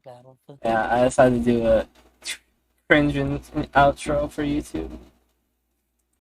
Battlefield. Yeah, I decided to do a cringe outro for YouTube.